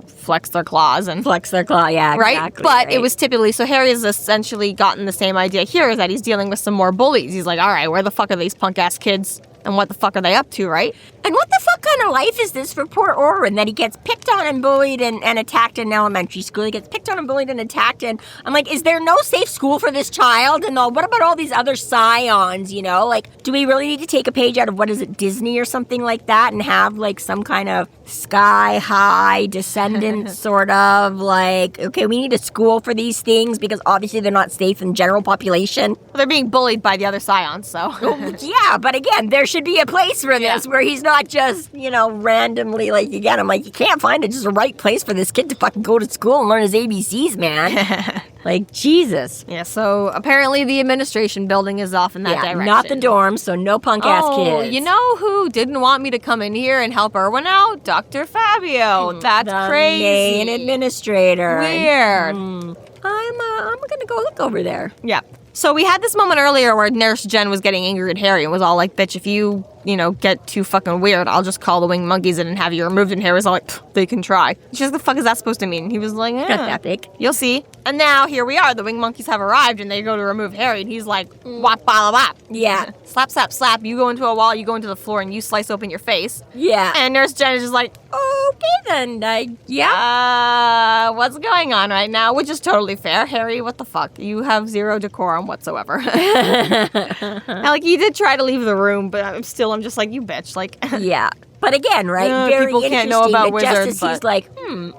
Speaker 2: flex their claws and
Speaker 3: Flex their claw, yeah,
Speaker 2: right?
Speaker 3: exactly.
Speaker 2: But
Speaker 3: right.
Speaker 2: it was typically, so Harry has essentially gotten the same idea here, is that he's dealing with some more bullies. He's like, all right, where the fuck are these punk-ass kids? And what the fuck are they up to, right?
Speaker 3: And what the fuck kind of life is this for poor Orrin, that he gets picked on and bullied and attacked in elementary school? He gets picked on and bullied and attacked, and I'm like, is there no safe school for this child? And what about all these other scions, Like, do we really need to take a page out of, Disney or something like that, and have, like, some kind of sky-high descendant sort of, like, okay, we need a school for these things because obviously they're not safe in general population?
Speaker 2: Well, they're being bullied by the other scions, so.
Speaker 3: Yeah, but again, there should be a place for this where he's not just, randomly, like, again, I'm like, you can't find just a right place for this kid to fucking go to school and learn his ABCs, man. Like, Jesus.
Speaker 2: Yeah, so apparently the administration building is off in that direction.
Speaker 3: Not the dorms, so no punk-ass kids.
Speaker 2: You know who didn't want me to come in here and help Erwin out? Dr. Fabio. That's
Speaker 3: the
Speaker 2: crazy.
Speaker 3: main administrator.
Speaker 2: Weird.
Speaker 3: I'm gonna go look over there.
Speaker 2: Yeah. So we had this moment earlier where Nurse Jen was getting angry at Harry and was all like, bitch, if you, get too fucking weird, I'll just call the winged monkeys in and have you removed. And Harry was all like, they can try. She's like, the fuck is that supposed to mean? And he was like,
Speaker 3: Not that big.
Speaker 2: You'll see. And now here we are. The winged monkeys have arrived and they go to remove Harry. And he's like, wop, bala, bop.
Speaker 3: Yeah.
Speaker 2: Slap, slap, slap. You go into a wall, you go into the floor, and you slice open your face.
Speaker 3: Yeah.
Speaker 2: And Nurse Jen is just like,
Speaker 3: okay then.
Speaker 2: what's going on right now? Which is totally fair. Harry, what the fuck? You have zero decorum whatsoever. Now, like, you did try to leave the room, but I'm just like, you bitch. Like,
Speaker 3: Yeah. But again, right, very
Speaker 2: people
Speaker 3: interesting
Speaker 2: can't know about
Speaker 3: that
Speaker 2: wizards,
Speaker 3: just as
Speaker 2: but
Speaker 3: he's like,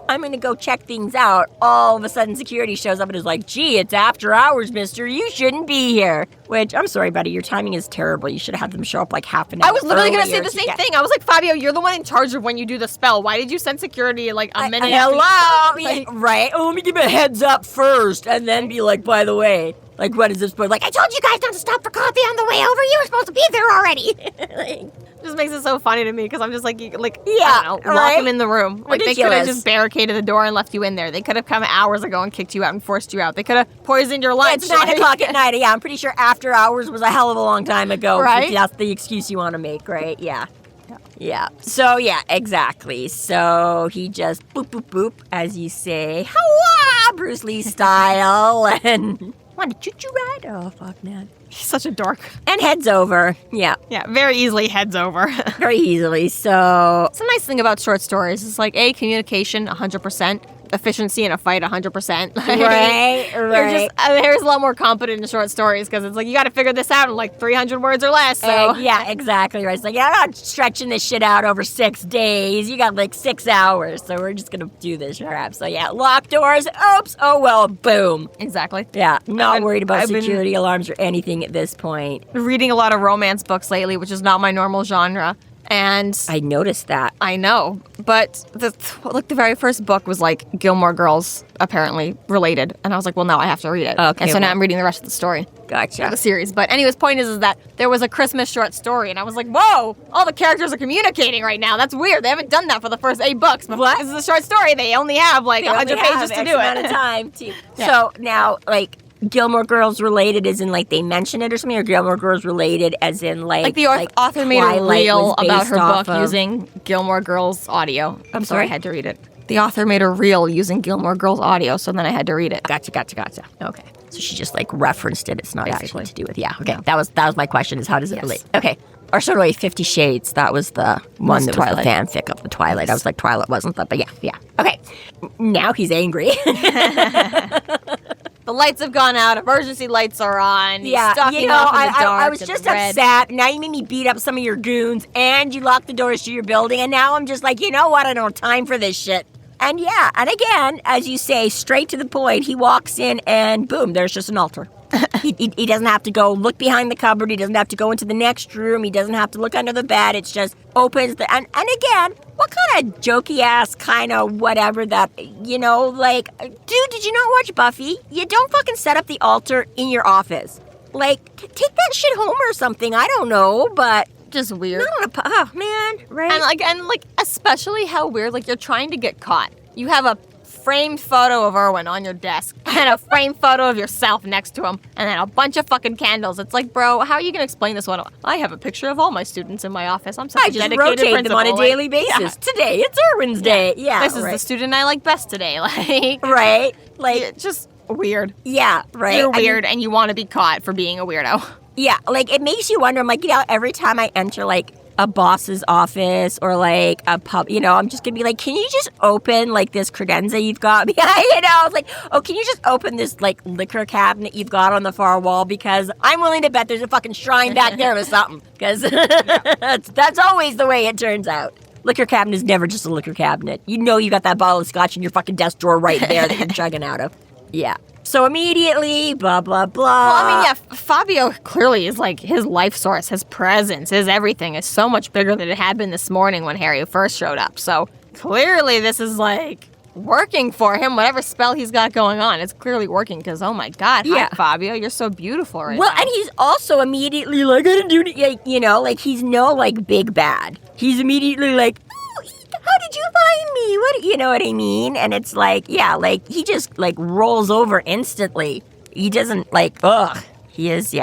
Speaker 3: I'm going to go check things out, all of a sudden security shows up and is like, gee, it's after hours, mister. You shouldn't be here. Which, I'm sorry, buddy, your timing is terrible. You should have had them show up like half an hour
Speaker 2: I was literally going to say
Speaker 3: earlier
Speaker 2: the same thing. I was like, Fabio, you're the one in charge of when you do the spell. Why did you send security like a minute after you
Speaker 3: hello?
Speaker 2: started? Like,
Speaker 3: Right. Oh, let me give you a heads up first and then be like, by the way. Like, what is this? Like, I told you guys not to stop for coffee on the way over. You were supposed to be there already.
Speaker 2: just makes it so funny to me because I'm just like,
Speaker 3: Yeah,
Speaker 2: I don't know, lock him in the room. Like, they could have
Speaker 3: Ridiculous.
Speaker 2: just barricaded the door and left you in there. They could have come hours ago and kicked you out and forced you out. They could have poisoned your lunch.
Speaker 3: It's 9 o'clock at night. Yeah, I'm pretty sure after hours was a hell of a long time ago.
Speaker 2: Right?
Speaker 3: That's the excuse you want to make, right? Yeah. Yeah. So, yeah, exactly. So he just boop, boop, boop, as you say, Hawa, Bruce Lee style, and want to choo-choo ride? Oh, fuck, man.
Speaker 2: He's such a dork.
Speaker 3: And heads over. Yeah,
Speaker 2: Yeah, very easily heads over.
Speaker 3: very easily. So,
Speaker 2: It's a nice thing about short stories. It's like, communication, 100%. Efficiency in a fight, 100%.
Speaker 3: right.
Speaker 2: You're just, Harry's a lot more competent in short stories because it's like, you got to figure this out in like 300 words or less. So
Speaker 3: yeah, exactly right. It's like, I'm not stretching this shit out over 6 days. You got like 6 hours, so we're just gonna do this crap. So yeah, locked doors. Oops. Oh well. Boom.
Speaker 2: Exactly.
Speaker 3: Yeah, not worried about
Speaker 2: I've been-
Speaker 3: security alarms or anything at this point.
Speaker 2: Reading a lot of romance books lately, which is not my normal genre. And
Speaker 3: I noticed that.
Speaker 2: I know, but the very first book was like Gilmore Girls, apparently related, and I was like, well, now I have to read it.
Speaker 3: Okay,
Speaker 2: and so now
Speaker 3: well.
Speaker 2: I'm reading the rest of the story,
Speaker 3: Gotcha.
Speaker 2: the series. But anyways, point is that there was a Christmas short story, and I was like, whoa, all the characters are communicating right now. That's weird. They haven't done that for the first 8 books. But
Speaker 3: What?
Speaker 2: this is a short story. They only have like 100 pages to do
Speaker 3: amount of
Speaker 2: it.
Speaker 3: time to.
Speaker 2: Yeah.
Speaker 3: So now, like, Gilmore Girls related as in like they mention it or something, or Gilmore Girls related as in like
Speaker 2: The author made a
Speaker 3: Twilight
Speaker 2: reel
Speaker 3: was
Speaker 2: about
Speaker 3: based
Speaker 2: her
Speaker 3: off
Speaker 2: book
Speaker 3: of-
Speaker 2: using Gilmore Girls audio. I'm
Speaker 3: sorry?
Speaker 2: I had to read it. The author made a reel using Gilmore Girls audio, so then I had to read it.
Speaker 3: Gotcha. Okay. So she just like referenced it. It's not
Speaker 2: Basically.
Speaker 3: actually to do with Okay. That was my question. Is how does it
Speaker 2: Yes.
Speaker 3: relate? Okay. Or so do I. 50 Shades. That was the one that
Speaker 2: Twilight.
Speaker 3: was the fanfic of the Twilight. I was like, Twilight wasn't that, but yeah. Okay. Now he's angry.
Speaker 2: The lights have gone out. Emergency lights are on. He's
Speaker 3: Yeah,
Speaker 2: stalking
Speaker 3: you know,
Speaker 2: off in the dark
Speaker 3: I was
Speaker 2: in
Speaker 3: just
Speaker 2: the red.
Speaker 3: upset. Now you made me beat up some of your goons, and you locked the doors to your building, and now I'm just like, you know what? I don't have time for this shit. And yeah, and again, as you say, straight to the point, he walks in, and boom, there's just an altar. he doesn't have to go look behind the cupboard. He doesn't have to go into the next room. He doesn't have to look under the bed. It's just opens the... And again, what kind of jokey-ass kind of whatever that, you know, like... Dude, did you not watch Buffy? You don't fucking set up the altar in your office. Like, take that shit home or something. I don't know, but...
Speaker 2: Just weird.
Speaker 3: Oh, man, right?
Speaker 2: And like especially how weird, like, you're trying to get caught. You have a framed photo of Erwin on your desk and a framed photo of yourself next to him and then a bunch of fucking candles. It's like, bro, how are you going to explain this one? I have a picture of all my students in my office. I'm such a dedicated principal. I just rotate them on a daily basis. Yeah. Today, it's Erwin's day. Yeah, this is the student I like best today. Like, right? Like, just weird. Yeah, right. You're weird and you want to be caught for being a weirdo. Yeah, like, it makes you wonder. I'm like, every time I enter, like, a boss's office or like a pub, I'm just gonna be like, can you just open like this credenza you've got behind, I was like, oh, can you just open this like liquor cabinet you've got on the far wall, because I'm willing to bet there's a fucking shrine back there or something, because that's always the way it turns out. Liquor cabinet is never just a liquor cabinet. You got that bottle of scotch in your fucking desk drawer right there that you're chugging out of. Yeah. So immediately, blah, blah, blah. Well, I mean, yeah, Fabio clearly is like his life source, his presence, his everything is so much bigger than it had been this morning when Harry first showed up. So clearly this is like working for him. Whatever spell he's got going on, it's clearly working because, oh my God, hi, Fabio, you're so beautiful right now. Well, and he's also immediately like, I didn't do it, like he's no like big bad. He's immediately like, how did you find me? What, you know what I mean? And it's like, yeah, like he just like rolls over instantly. He doesn't like, he's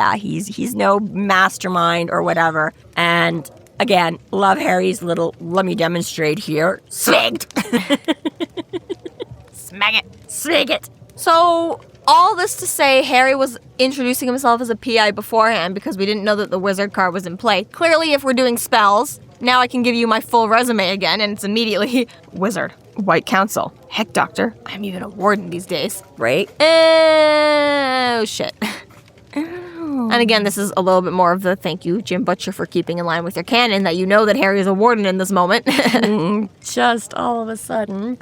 Speaker 2: no mastermind or whatever. And again, love Harry's little, let me demonstrate here. Smagged. Smag it. So all this to say, Harry was introducing himself as a PI beforehand because we didn't know that the wizard card was in play. Clearly, if we're doing spells, now I can give you my full resume again, and it's immediately wizard, white council, heck doctor. I'm even a warden these days, right? Oh shit. Oh. And again, this is a little bit more of the thank you, Jim Butcher, for keeping in line with your canon that you know that Harry is a warden in this moment. Just all of a sudden.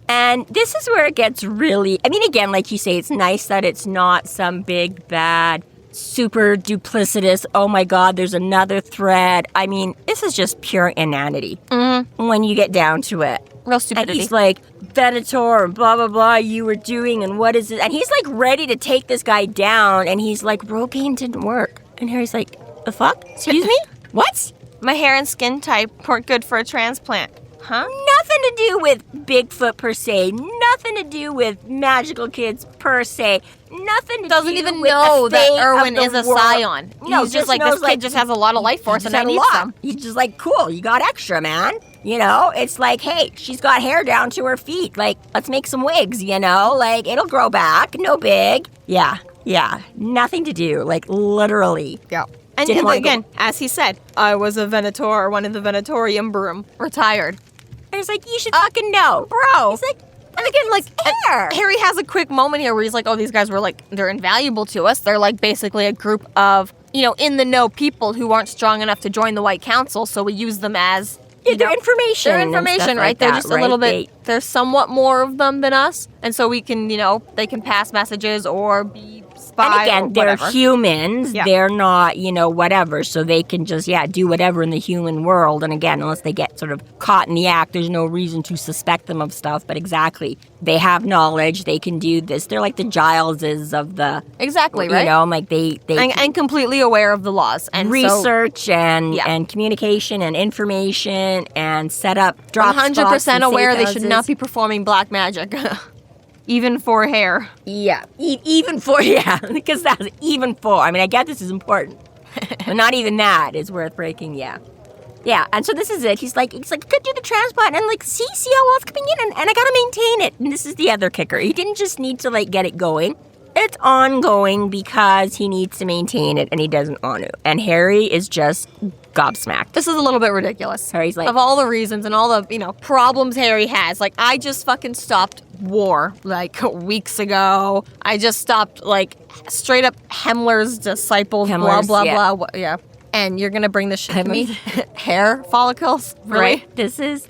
Speaker 2: And this is where it gets really, I mean, again, like you say, it's nice that it's not some big bad super duplicitous, oh my God, there's another thread. I mean, this is just pure inanity when you get down to it. Real stupidity. And he's like, Venator and blah, blah, blah, you were doing, and what is it? And he's like ready to take this guy down, and he's like, Rogaine didn't work. And Harry's like, the fuck? Excuse me? What? My hair and skin type weren't good for a transplant. Huh? Nothing to do with Bigfoot per se. Nothing to do with magical kids per se. Nothing to doesn't
Speaker 3: do
Speaker 2: even
Speaker 3: with
Speaker 2: know
Speaker 3: the
Speaker 2: that Erwin is a
Speaker 3: world.
Speaker 2: Scion. No, he's just like, this kid just has a lot of life force and I need some.
Speaker 3: He's just like, cool, you got extra, man. It's like, hey, she's got hair down to her feet. Like, let's make some wigs, like, it'll grow back. No big. Yeah. Nothing to do. Like, literally.
Speaker 2: Yeah. And again, as he said, I was a Venator, one of the Venatorium broom, retired.
Speaker 3: And it's like, you should fucking know.
Speaker 2: Bro.
Speaker 3: He's like,
Speaker 2: and again, like, Harry has a quick moment here where he's like, oh, these guys were like, they're invaluable to us. They're like basically a group of, in the know people who aren't strong enough to join the White Council. So we use them as,
Speaker 3: their information.
Speaker 2: Their information, right? They're just a little bit, there's somewhat more of them than us. And so we can, they can pass messages or be spy.
Speaker 3: And again, they're humans. Yeah. They're not, whatever. So they can just, do whatever in the human world. And again, unless they get sort of caught in the act, there's no reason to suspect them of stuff. But exactly, they have knowledge. They can do this. They're like the Gileses of the...
Speaker 2: Exactly, right?
Speaker 3: Like they
Speaker 2: and completely aware of the laws. And
Speaker 3: research and communication and information and set up drop
Speaker 2: 100% aware they should not be performing black magic. Even for hair.
Speaker 3: Yeah. Even for, because that's even for. I mean, I get this is important. But not even that is worth breaking, yeah. Yeah, and so this is it. He's like, could do the transplant, and like, see how well it's coming in, and I gotta maintain it. And this is the other kicker. He didn't just need to like get it going. It's ongoing because he needs to maintain it, and he doesn't want to. And Harry is just gobsmacked.
Speaker 2: This is a little bit ridiculous.
Speaker 3: Harry's like,
Speaker 2: of all the reasons and all the, problems Harry has, like, I just fucking stopped war, like, weeks ago. I just stopped, like, straight up Himmler's disciples, blah, blah, blah. Yeah. And you're gonna bring this shit to me? Hair follicles? Really?
Speaker 3: Right. This is.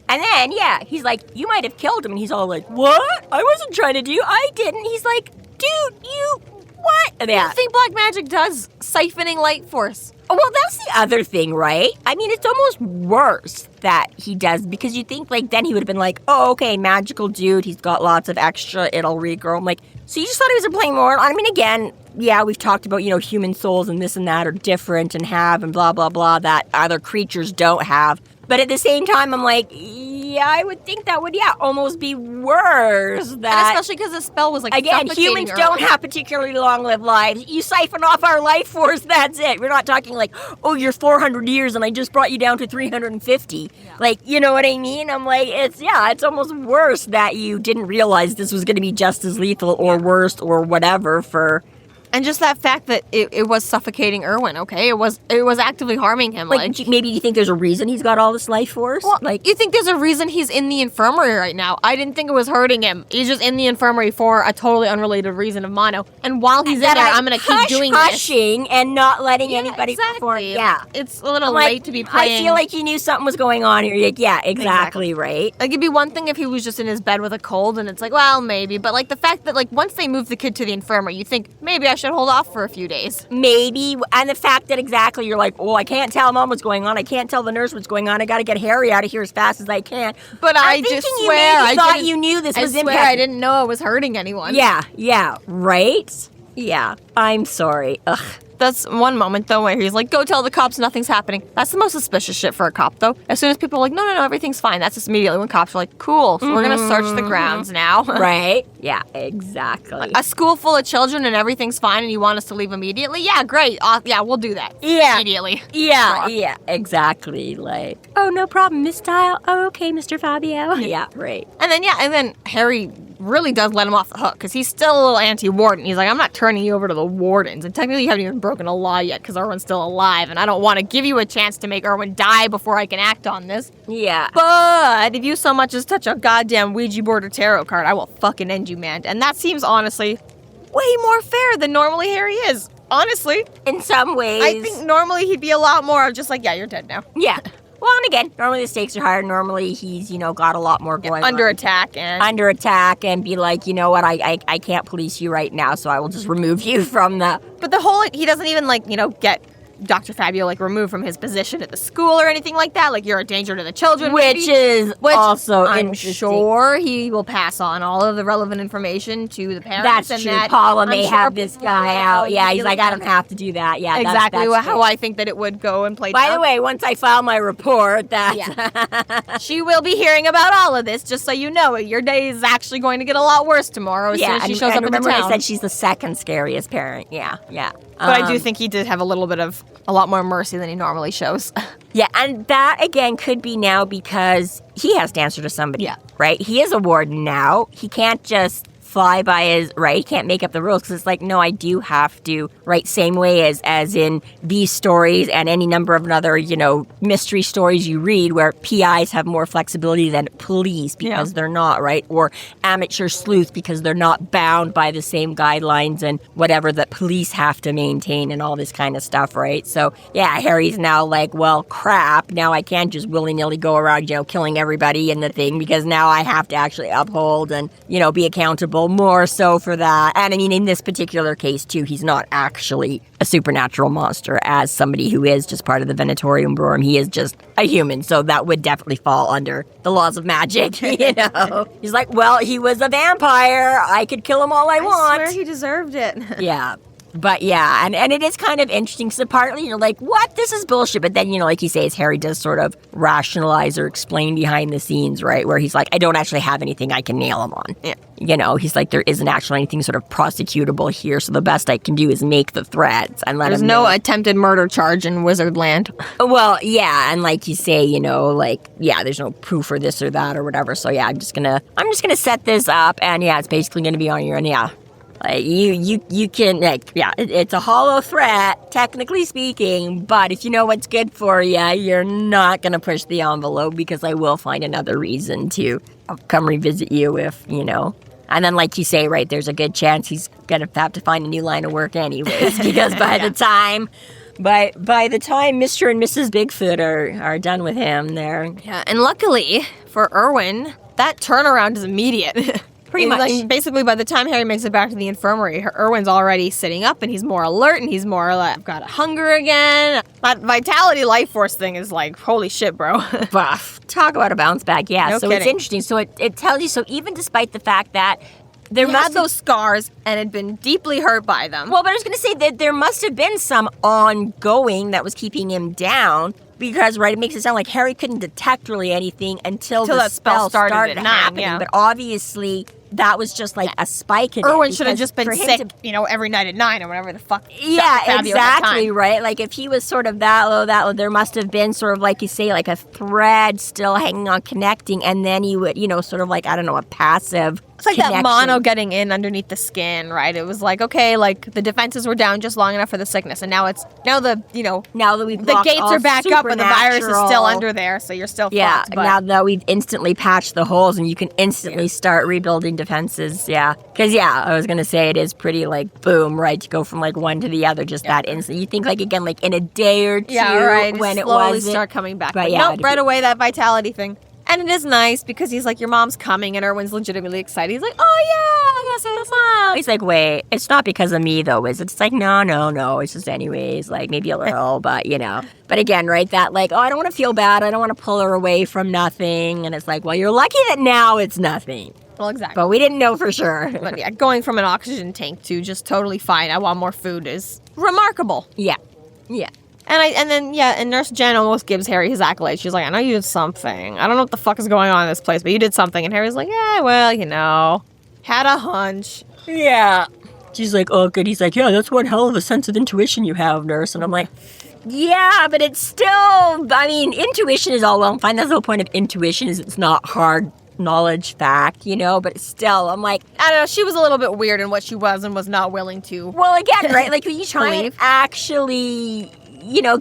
Speaker 3: And then, he's like, you might have killed him. And he's all like, what? I wasn't trying to do. I didn't. He's like, dude, you, what?
Speaker 2: And you think black magic does siphoning light force?
Speaker 3: Oh, well, that's the other thing, right? I mean, it's almost worse that he does, because you think, like, then he would have been like, oh, okay, magical dude, he's got lots of extra, it'll regrow. I'm like, so you just thought he was a plain moron? I mean, again, we've talked about, human souls and this and that are different and have and blah, blah, blah, that other creatures don't have.
Speaker 4: But at the same time, I'm like, yeah, I would think that would, almost be worse.
Speaker 2: And especially because the spell was, like,
Speaker 4: again, humans don't have particularly long-lived lives. You siphon off our life force, that's it. We're not talking like, oh, you're 400 years and I just brought you down to 350. Yeah. Like, you know what I mean? I'm like, it's almost worse that you didn't realize this was going to be just as lethal or worse or whatever for...
Speaker 2: And just that fact that it was suffocating Erwin, okay? It was actively harming him.
Speaker 4: Like, maybe you think there's a reason he's got all this life force?
Speaker 2: Well, you think there's a reason he's in the infirmary right now. I didn't think it was hurting him. He's just in the infirmary for a totally unrelated reason of mono. And while he's in there, I'm going to keep doing this.
Speaker 4: Hushing and not letting anybody perform. Yeah.
Speaker 2: It's a little late to be playing.
Speaker 4: I feel like he knew something was going on here. Like, yeah, exactly, right?
Speaker 2: Like, it'd be one thing if he was just in his bed with a cold and it's like, well, maybe. But, like, the fact that, like, once they move the kid to the infirmary, you think, maybe I should hold off for a few days.
Speaker 4: Maybe. And the fact that exactly you're like, I can't tell Mom what's going on. I can't tell the nurse what's going on. I got to get Harry out of here as fast as I can.
Speaker 2: But I just swear
Speaker 4: I thought you knew this was impacting.
Speaker 2: I didn't know it was hurting anyone.
Speaker 4: Yeah, right? Yeah, I'm sorry. Ugh.
Speaker 2: That's one moment, though, where he's like, go tell the cops nothing's happening. That's the most suspicious shit for a cop, though. As soon as people are like, no, everything's fine. That's just immediately when cops are like, cool, so we're going to search the grounds now.
Speaker 4: Right? Yeah, exactly.
Speaker 2: A school full of children and everything's fine and you want us to leave immediately? Yeah, great. Yeah, we'll do that.
Speaker 4: Yeah.
Speaker 2: Immediately.
Speaker 4: Yeah, exactly. Like, oh, no problem, Miss Dial. Oh, okay, Mr. Fabio. Yeah, right.
Speaker 2: And then Harry really does let him off the hook because he's still a little anti-warden. He's like, I'm not turning you over to the wardens. And technically you haven't even broken a law yet because Erwin's still alive and I don't want to give you a chance to make Erwin die before I can act on this.
Speaker 4: Yeah.
Speaker 2: But if you so much as touch a goddamn Ouija board or tarot card, I will fucking end you, man. And that seems honestly way more fair than normally Harry is. Honestly.
Speaker 4: In some ways.
Speaker 2: I think normally he'd be a lot more of just like, yeah, you're dead now.
Speaker 4: Yeah. Well, and again, normally the stakes are higher. Normally he's, got a lot more going on.
Speaker 2: Under attack
Speaker 4: and be like, you know what, I can't police you right now, so I will just remove you from the...
Speaker 2: But he doesn't even, get Dr. Fabio, removed from his position at the school or anything like that. Like, you're a danger to the children.
Speaker 4: Which also
Speaker 2: I'm sure he will pass on all of the relevant information to the parents.
Speaker 4: That's true. Paula may have this guy out. Yeah, he's like, I don't have to do that. Yeah,
Speaker 2: exactly that's how I think that it would go and play.
Speaker 4: By the way, once I file my report,
Speaker 2: she will be hearing about all of this, just so you know. Your day is actually going to get a lot worse tomorrow as soon as she shows up in the town.
Speaker 4: Remember I said she's the second scariest parent. Yeah.
Speaker 2: But I do think he did have a lot more mercy than he normally shows.
Speaker 4: Yeah, and that, again, could be now because he has to answer to somebody, right? He is a warden now. He can't just fly by his, right? He can't make up the rules because it's like, no, I do have to, right? Same way as in these stories and any number of other, mystery stories you read where PIs have more flexibility than police because they're not, right? Or amateur sleuths because they're not bound by the same guidelines and whatever that police have to maintain and all this kind of stuff, right? So, yeah, Harry's now like, well, crap. Now I can't just willy-nilly go around, killing everybody in the thing because now I have to actually uphold and, be accountable more so for that. And I mean, in this particular case, too, he's not actually a supernatural monster as somebody who is just part of the Venatorium Bruorum. He is just a human, so that would definitely fall under the laws of magic, He's like, well, he was a vampire. I could kill him all I want.
Speaker 2: I swear he deserved it.
Speaker 4: Yeah. But yeah, and it is kind of interesting. So partly you're like, what? This is bullshit. But then, like you say, Harry does sort of rationalize or explain behind the scenes, right? Where he's like, I don't actually have anything I can nail him on. Yeah. He's like, there isn't actually anything sort of prosecutable here. So the best I can do is make the threats and let him know.
Speaker 2: There's no attempted murder charge in Wizardland.
Speaker 4: Well, yeah. And like you say, there's no proof for this or that or whatever. So yeah, I'm just gonna set this up. And yeah, it's basically going to be on your, and yeah. You can, it's a hollow threat, technically speaking, but if you know what's good for you, you're not going to push the envelope because I will find another reason to come revisit you if, And then, like you say, right, there's a good chance he's going to have to find a new line of work anyways because by the time Mr. and Mrs. Bigfoot are done with him, they're...
Speaker 2: Yeah, and luckily for Erwin, that turnaround is immediate.
Speaker 4: Pretty much.
Speaker 2: Like, basically, by the time Harry makes it back to the infirmary, Erwin's already sitting up, and he's more alert, and he's more like, I've got a hunger again. That vitality life force thing is like, holy shit, bro.
Speaker 4: Talk about a bounce back, yeah.
Speaker 2: No
Speaker 4: so
Speaker 2: kidding.
Speaker 4: It's interesting. So it tells you, so even despite the fact that there
Speaker 2: He
Speaker 4: must
Speaker 2: had those scars and had been deeply hurt by them.
Speaker 4: Well, but I was going to say that there must have been some ongoing that was keeping him down because, right, it makes it sound like Harry couldn't detect really anything until the
Speaker 2: that spell
Speaker 4: spell
Speaker 2: started at 9,
Speaker 4: happening.
Speaker 2: yeah.
Speaker 4: But obviously, that was just like a spike in it.
Speaker 2: Erwin should have
Speaker 4: because
Speaker 2: just been
Speaker 4: for him
Speaker 2: sick,
Speaker 4: to-
Speaker 2: every night at 9 or whatever the fuck.
Speaker 4: Yeah,
Speaker 2: Fabio had
Speaker 4: exactly,
Speaker 2: time.
Speaker 4: right? Like, if he was sort of that low, there must have been sort of, like you say, like a thread still hanging on connecting, and then he would, sort of like, I don't know, a passive
Speaker 2: It's like
Speaker 4: connection.
Speaker 2: that mono getting in underneath the skin, right? It was like, okay, like the defenses were down just long enough for the sickness, and now
Speaker 4: Now that we've
Speaker 2: the
Speaker 4: blocked
Speaker 2: gates
Speaker 4: all
Speaker 2: are back up, but the virus is still
Speaker 4: supernatural-
Speaker 2: under there, so you're still
Speaker 4: Yeah,
Speaker 2: fucked. But
Speaker 4: now that we've instantly patched the holes and you can instantly start rebuilding defenses, yeah. Because, I was going to say it is pretty, like, boom, right, to go from, like, one to the other just that instant. You think, like, again, like, in a day or two when it
Speaker 2: slowly
Speaker 4: was
Speaker 2: start coming back.
Speaker 4: But
Speaker 2: But
Speaker 4: yeah,
Speaker 2: nope, right away, that vitality thing. And it is nice because he's like, your mom's coming, and Erwin's legitimately excited. He's like, oh yeah, I guess it's mom.
Speaker 4: He's like, wait, it's not because of me, though, is it? It's like, no, it's just anyways, like, maybe a little, but, But again, right, that, like, oh, I don't want to feel bad. I don't want to pull her away from nothing. And it's like, well, you're lucky that now it's nothing.
Speaker 2: Well, exactly.
Speaker 4: But we didn't know for sure.
Speaker 2: But yeah, going from an oxygen tank to just totally fine, I want more food is remarkable.
Speaker 4: Yeah.
Speaker 2: And Nurse Jen almost gives Harry his accolade. She's like, I know you did something. I don't know what the fuck is going on in this place, but you did something. And Harry's like, yeah, well, had a hunch.
Speaker 4: Yeah. She's like, oh, good. He's like, yeah, that's one hell of a sense of intuition you have, nurse. And I'm like, yeah, but it's still, I mean, intuition is all well and fine. That's the whole point of intuition is it's not hard knowledge fact, but it's still, I'm like,
Speaker 2: I don't know. She was a little bit weird in what she was and was not willing to.
Speaker 4: well, again, right? Like, when you try and
Speaker 2: Believe.
Speaker 4: actually,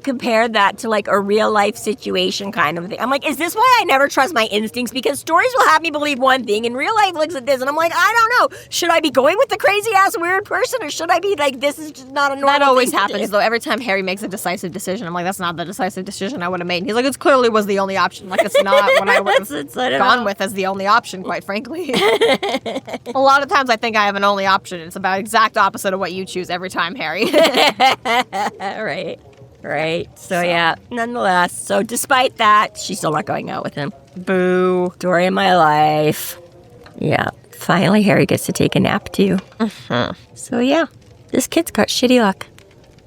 Speaker 4: compare that to, like, a real life situation kind of thing. I'm like, is this why I never trust my instincts? Because stories will have me believe one thing, and real life looks at this, and I'm like, I don't know. Should I be going with the crazy-ass weird person, or should I be like, this is just not a normal
Speaker 2: That always
Speaker 4: thing to
Speaker 2: happens,
Speaker 4: do?
Speaker 2: though. Every time Harry makes a decisive deciison, I'm like, that's not the decisive decision I would have made. And he's like, it clearly was the only option. Like, it's not what I would have gone with as the only option, quite frankly. A lot of times I think I have an only option. It's about exact opposite of what you choose every time, Harry.
Speaker 4: Right. So, yeah, nonetheless. So, despite that, she's still not going out with him. Boo. Story of my life. Yeah. Finally, Harry gets to take a nap, too. So, yeah. This kid's got shitty luck.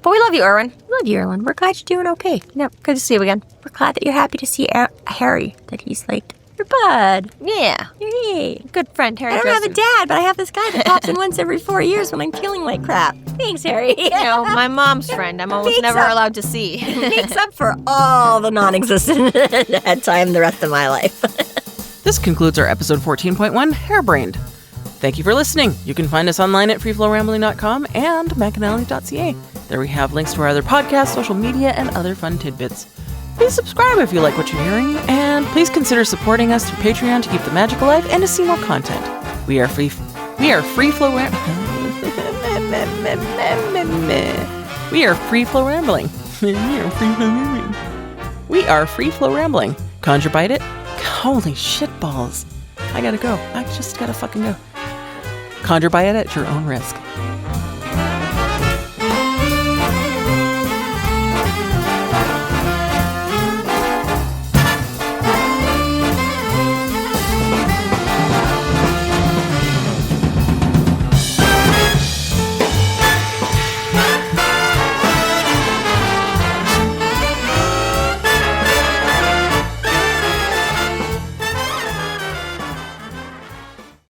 Speaker 2: But we love you, Erwin.
Speaker 4: Love you, Erwin. We're glad you're doing okay.
Speaker 2: Yep, good to see you again.
Speaker 4: We're glad that you're happy to see Harry. That he's like, your bud.
Speaker 2: Yeah.
Speaker 4: Yay.
Speaker 2: Good friend, Harry
Speaker 4: I don't have a
Speaker 2: Dresden.
Speaker 4: dad, but I have this guy that pops in once every 4 years when I'm feeling like crap. Thanks, Harry.
Speaker 2: My mom's friend I'm almost
Speaker 4: Makes
Speaker 2: never
Speaker 4: up.
Speaker 2: allowed to see.
Speaker 4: Makes up for all the non-existent time the rest of my life.
Speaker 1: This concludes our episode 14.1, Hairbrained. Thank you for listening. You can find us online at freeflowrambling.com and McAnally.ca. There we have links to our other podcasts, social media, and other fun tidbits. Please subscribe if you like what you're hearing, and please consider supporting us through Patreon to keep the magic alive and to see more content. We are free flow We are free flow rambling. We are free flow rambling. Conjure bite it. Holy shit balls. I gotta go. I just gotta fucking go. Conjure by it at your own risk.